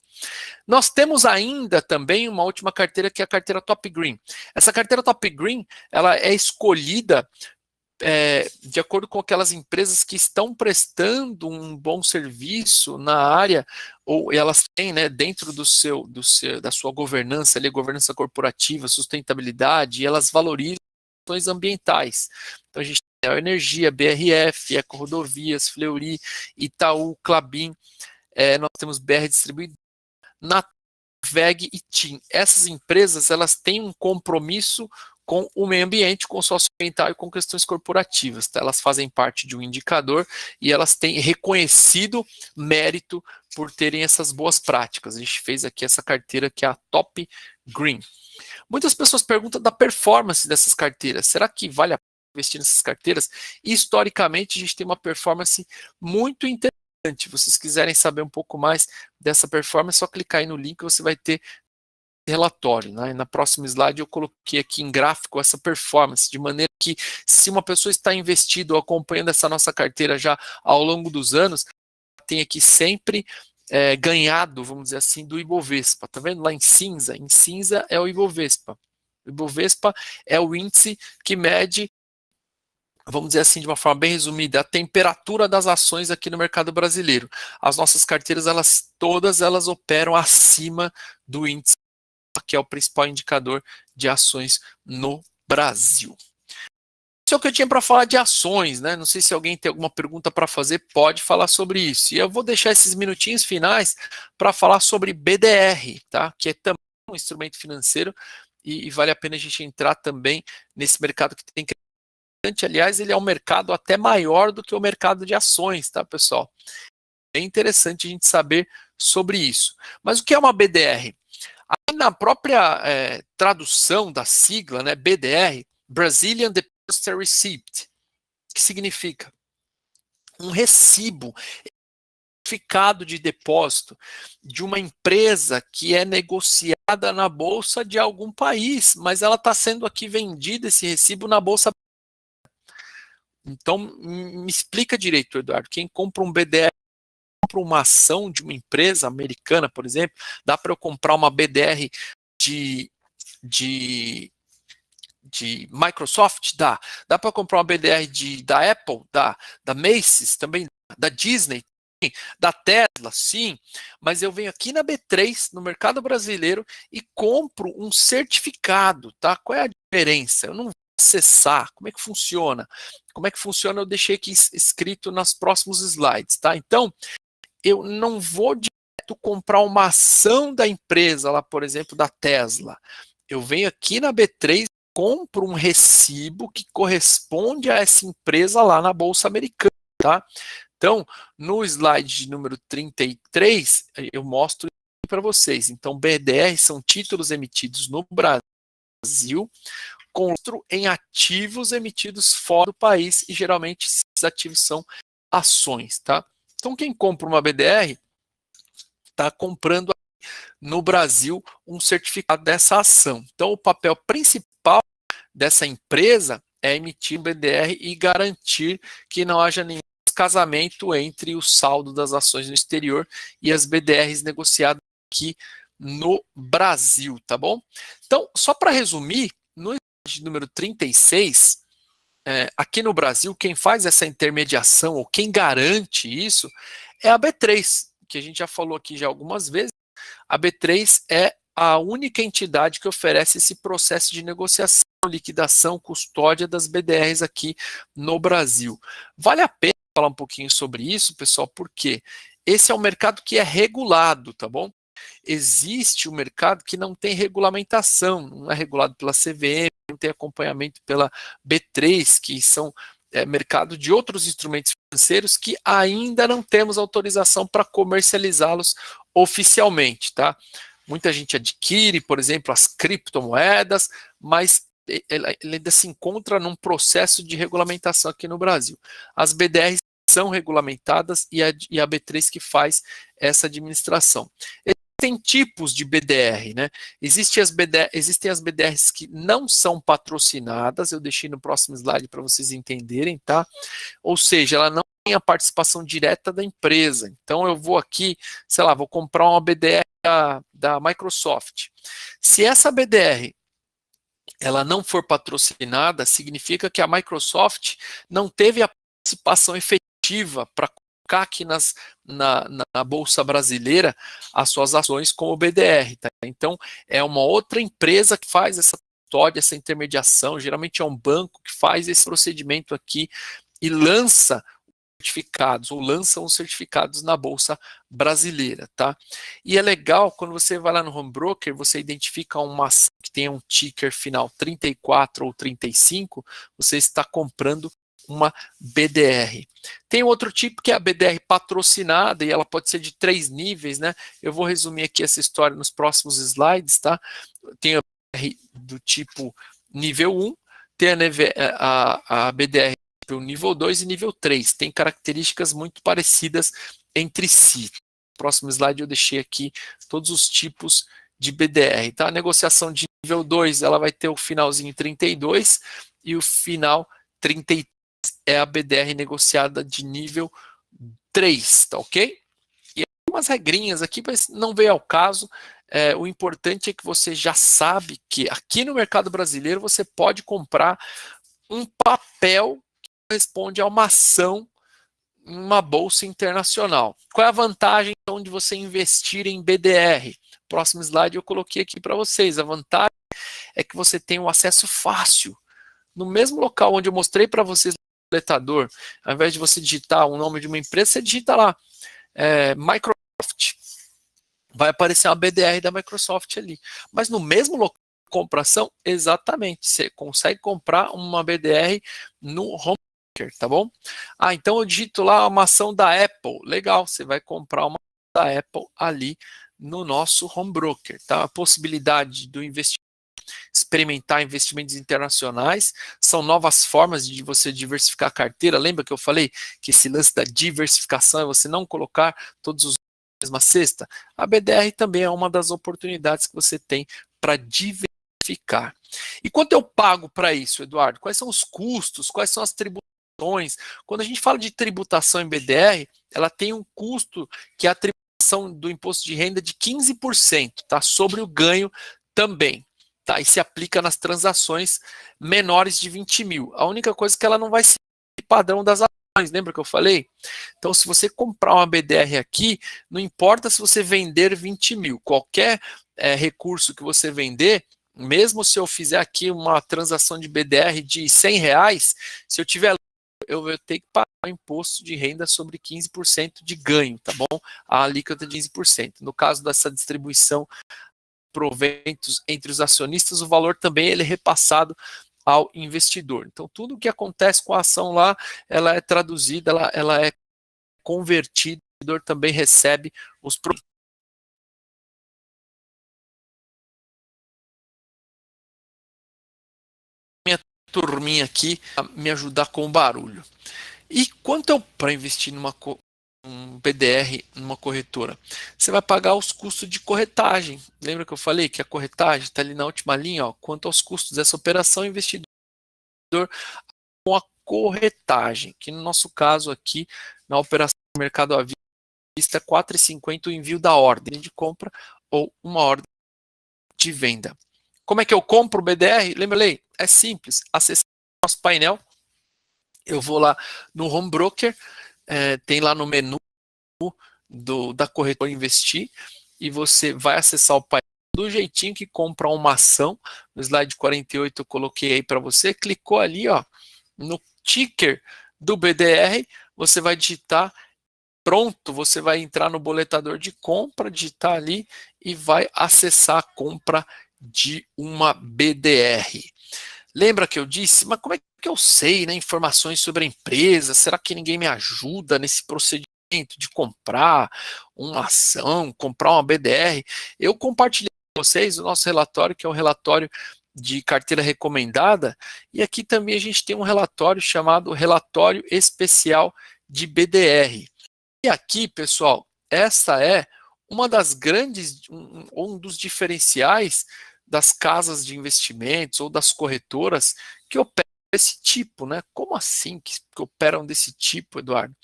Nós temos ainda também uma última carteira, que é a carteira Top Green. Essa carteira Top Green, ela é escolhida de acordo com aquelas empresas que estão prestando um bom serviço na área, ou elas têm, né, dentro da sua governança, ali, governança corporativa, sustentabilidade, e elas valorizam questões ambientais. Então a gente tem a Energia, BRF, Eco Rodovias, Fleury, Itaú, Klabin. nós temos BR Distribuidora, Natura, VEG e TIM. Essas empresas, elas têm um compromisso com o meio ambiente, com o socioambiental e com questões corporativas. Tá? Elas fazem parte de um indicador e elas têm reconhecido mérito por terem essas boas práticas. A gente fez aqui essa carteira que é a Top Green. Muitas pessoas perguntam da performance dessas carteiras. Será que vale a pena investir nessas carteiras? Historicamente, a gente tem uma performance muito interessante. Se vocês quiserem saber um pouco mais dessa performance, é só clicar aí no link, você vai ter relatório, né? Na próxima slide eu coloquei aqui em gráfico essa performance, de maneira que se uma pessoa está investida ou acompanhando essa nossa carteira já ao longo dos anos, tem aqui sempre ganhado, vamos dizer assim, do Ibovespa. Tá vendo lá em cinza? Em cinza é o Ibovespa. O Ibovespa é o índice que mede, vamos dizer assim, de uma forma bem resumida, a temperatura das ações aqui no mercado brasileiro. As nossas carteiras, todas elas operam acima do índice, que é o principal indicador de ações no Brasil. Isso é o que eu tinha para falar de ações, né? Não sei se alguém tem alguma pergunta para fazer, pode falar sobre isso. E eu vou deixar esses minutinhos finais para falar sobre BDR, tá? Que é também um instrumento financeiro e vale a pena a gente entrar também nesse mercado que tem crescente. Aliás, ele é um mercado até maior do que o mercado de ações, tá, pessoal? É interessante a gente saber sobre isso. Mas o que é uma BDR? Aí na própria tradução da sigla, né, BDR, Brazilian Depositary Receipt, que significa um recibo certificado de depósito de uma empresa que é negociada na bolsa de algum país, mas ela está sendo aqui vendida, esse recibo, na bolsa. Então, me explica direito, Eduardo, quem compra um BDR, compra uma ação de uma empresa americana, por exemplo, dá para eu comprar uma BDR de Microsoft? Dá. Dá para comprar uma BDR da Apple? Dá. Da Macy's? Também. Da Disney? Sim. Da Tesla? Sim. Mas eu venho aqui na B3, no mercado brasileiro, e compro um certificado, tá? Qual é a diferença? Eu não vou acessar. Como é que funciona? Como é que funciona? Eu deixei aqui escrito nos próximos slides, tá? Então, eu não vou direto comprar uma ação da empresa lá, por exemplo, da Tesla. Eu venho aqui na B3, compro um recibo que corresponde a essa empresa lá na Bolsa Americana, tá? Então, no slide número 33, eu mostro para vocês. Então, BDR são títulos emitidos no Brasil, em ativos emitidos fora do país, e geralmente esses ativos são ações, tá? Então, quem compra uma BDR está comprando no Brasil um certificado dessa ação. Então, o papel principal dessa empresa é emitir um BDR e garantir que não haja nenhum descasamento entre o saldo das ações no exterior e as BDRs negociadas aqui no Brasil, tá bom? Então, só para resumir, no slide número 36, aqui no Brasil, quem faz essa intermediação, ou quem garante isso, é a B3, que a gente já falou aqui já algumas vezes. A B3 é a única entidade que oferece esse processo de negociação, liquidação, custódia das BDRs aqui no Brasil. Vale a pena falar um pouquinho sobre isso, pessoal, porque esse é um mercado que é regulado, tá bom? Existe um mercado que não tem regulamentação, não é regulado pela CVM, não tem acompanhamento pela B3, que são mercado de outros instrumentos financeiros que ainda não temos autorização para comercializá-los oficialmente, tá? Muita gente adquire, por exemplo, as criptomoedas, mas ele ainda se encontra num processo de regulamentação aqui no Brasil. As BDRs são regulamentadas e a B3 que faz essa administração. Tem tipos de BDR, né? Existem as BDRs que não são patrocinadas, eu deixei no próximo slide para vocês entenderem, tá? Ou seja, ela não tem a participação direta da empresa. Então eu vou aqui, sei lá, vou comprar uma BDR da Microsoft. Se essa BDR ela não for patrocinada, significa que a Microsoft não teve a participação efetiva para colocar aqui na Bolsa Brasileira as suas ações como BDR. Tá? Então, é uma outra empresa que faz essa custódia, essa intermediação, geralmente é um banco que faz esse procedimento aqui e lança certificados, ou lançam os certificados na Bolsa Brasileira, tá? E é legal, quando você vai lá no Home Broker, você identifica uma ação que tenha um ticker final 34 ou 35, você está comprando uma BDR. Tem outro tipo que é a BDR patrocinada, e ela pode ser de 3 níveis, né? Eu vou resumir aqui essa história nos próximos slides, tá? Tem a BDR do tipo nível 1, tem a BDR do nível 2 e nível 3. Tem características muito parecidas entre si. No próximo slide eu deixei aqui todos os tipos de BDR, tá? A negociação de nível 2, ela vai ter o finalzinho 32 e o final 33 é a BDR negociada de nível 3, tá ok? E umas regrinhas aqui, mas não veio ao caso. O importante é que você já sabe que aqui no mercado brasileiro você pode comprar um papel que corresponde a uma ação em uma bolsa internacional. Qual é a vantagem então de você investir em BDR? Próximo slide eu coloquei aqui para vocês. A vantagem é que você tem um acesso fácil. No mesmo local onde eu mostrei para vocês no boletador, ao invés de você digitar o nome de uma empresa, você digita lá Microsoft. Vai aparecer uma BDR da Microsoft ali. Mas no mesmo local de compração, exatamente, você consegue comprar uma BDR no Home Broker, tá bom? Então eu digito lá uma ação da Apple. Legal, você vai comprar uma da Apple ali no nosso Home Broker, tá? A possibilidade do investimento, experimentar investimentos internacionais, são novas formas de você diversificar a carteira. Lembra que eu falei que esse lance da diversificação é você não colocar todos os na mesma cesta? A BDR também é uma das oportunidades que você tem para diversificar. E quanto eu pago para isso, Eduardo? Quais são os custos? Quais são as tributações? Quando a gente fala de tributação em BDR, ela tem um custo que é a tributação do imposto de renda de 15%, tá? Sobre o ganho também. Tá? E se aplica nas transações menores de 20 mil. A única coisa é que ela não vai ser padrão das ações, lembra que eu falei? Então, se você comprar uma BDR aqui, não importa se você vender 20 mil, qualquer recurso que você vender, mesmo se eu fizer aqui uma transação de BDR de R$100, se eu tiver eu vou ter que pagar o imposto de renda sobre 15% de ganho, tá bom? A alíquota de 15%. No caso dessa distribuição proventos entre os acionistas, o valor também ele é repassado ao investidor. Então, tudo o que acontece com a ação lá, ela é traduzida, ela é convertida, o investidor também recebe os produtos. Minha turminha aqui a me ajudar com o barulho. E quanto é para investir um BDR numa corretora? Você vai pagar os custos de corretagem. Lembra que eu falei que a corretagem está ali na última linha, ó, quanto aos custos dessa operação, investidor com a corretagem, que no nosso caso aqui, na operação do mercado à vista, é R$ 4,50 o envio da ordem de compra ou uma ordem de venda. Como é que eu compro o BDR? Lembrei, é simples, acessar o nosso painel, eu vou lá no Home Broker, tem lá no menu da corretora investir, e você vai acessar o painel do jeitinho que compra uma ação. No slide 48 eu coloquei aí para você, clicou ali, ó, no ticker do BDR, você vai digitar, pronto, você vai entrar no boletador de compra, digitar ali e vai acessar a compra de uma BDR. Lembra que eu disse, mas como é que eu sei, né, informações sobre a empresa? Será que ninguém me ajuda nesse procedimento de comprar uma ação, comprar uma BDR? Eu compartilhei com vocês o nosso relatório, que é o relatório de carteira recomendada, e aqui também a gente tem um relatório chamado Relatório Especial de BDR. E aqui, pessoal, essa é uma das grandes, um dos diferenciais das casas de investimentos ou das corretoras que operam desse tipo, né? Como assim que operam desse tipo, Eduardo?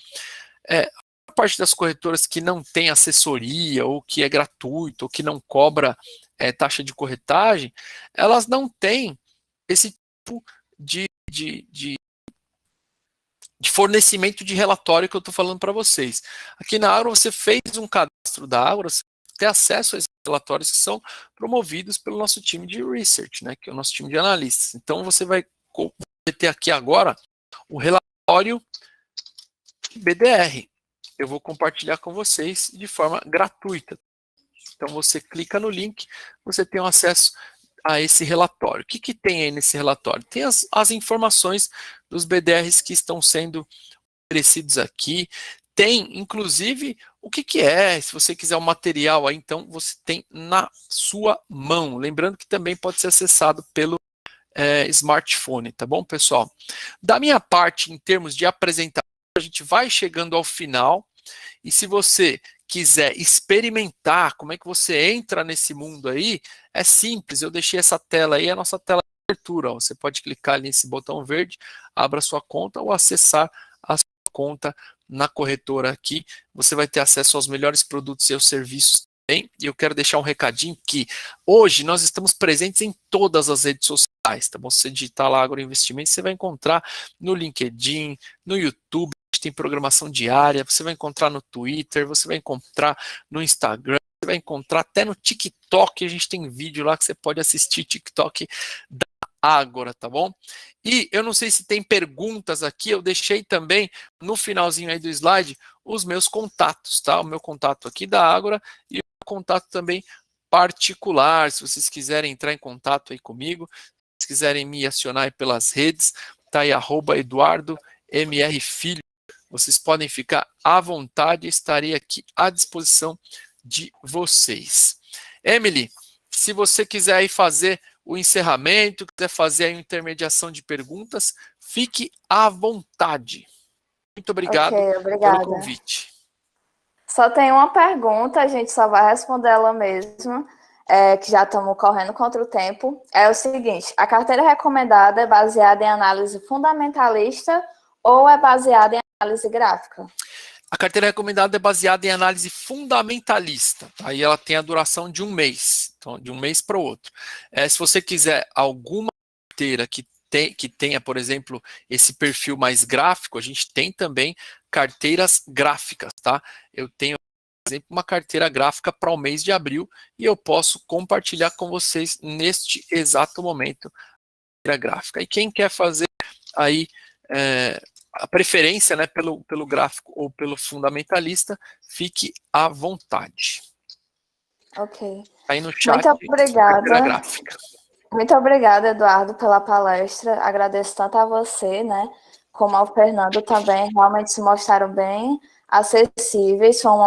A parte das corretoras que não tem assessoria, ou que é gratuito, ou que não cobra taxa de corretagem, elas não têm esse tipo de fornecimento de relatório que eu estou falando para vocês. Aqui na Ágora, você fez um cadastro da Ágora, você tem acesso a esses relatórios que são promovidos pelo nosso time de research, né, que é o nosso time de analistas. Então, você vai ter aqui agora o relatório BDR. Eu vou compartilhar com vocês de forma gratuita. Então, você clica no link, você tem acesso a esse relatório. O que tem aí nesse relatório? Tem as informações dos BDRs que estão sendo oferecidos aqui. Tem, inclusive, o que é. Se você quiser o material aí, então, você tem na sua mão. Lembrando que também pode ser acessado pelo smartphone, tá bom, pessoal? Da minha parte, em termos de apresentação, a gente vai chegando ao final. E se você quiser experimentar como é que você entra nesse mundo aí, é simples. Eu deixei essa tela aí, a nossa tela de abertura. Ó. Você pode clicar ali nesse botão verde, abra sua conta ou acessar a sua conta na corretora aqui. Você vai ter acesso aos melhores produtos e aos serviços também. E eu quero deixar um recadinho que hoje nós estamos presentes em todas as redes sociais, tá bom? Se você digitar lá Agroinvestimentos, você vai encontrar no LinkedIn, no YouTube, tem programação diária, você vai encontrar no Twitter, você vai encontrar no Instagram, você vai encontrar até no TikTok, a gente tem vídeo lá que você pode assistir TikTok da Ágora, tá bom? E eu não sei se tem perguntas aqui, eu deixei também no finalzinho aí do slide os meus contatos, tá? O meu contato aqui da Ágora e o contato também particular, se vocês quiserem entrar em contato aí comigo, se quiserem me acionar aí pelas redes, tá aí @eduardo_mr_filho. Vocês podem ficar à vontade, estarei aqui à disposição de vocês. Emily, se você quiser aí fazer o encerramento, quiser fazer a intermediação de perguntas, fique à vontade. Muito obrigado pelo convite. Só tem uma pergunta, a gente só vai responder ela mesma, que já estamos correndo contra o tempo. É o seguinte, a carteira recomendada é baseada em análise fundamentalista ou é baseada em análise gráfica? A carteira recomendada é baseada em análise fundamentalista. Aí ela tem a duração de 1 mês, então de um mês para o outro. Se você quiser alguma carteira que tenha, por exemplo, esse perfil mais gráfico, a gente tem também carteiras gráficas, tá? Eu tenho, por exemplo, uma carteira gráfica para o mês de abril e eu posso compartilhar com vocês neste exato momento a carteira gráfica. E quem quer fazer aí a preferência, né, pelo gráfico ou pelo fundamentalista, fique à vontade. Ok. Aí no chat, muito obrigada. Gráfica. Muito obrigada, Eduardo, pela palestra. Agradeço tanto a você, né, como ao Fernando também. Realmente se mostraram bem acessíveis. Foi um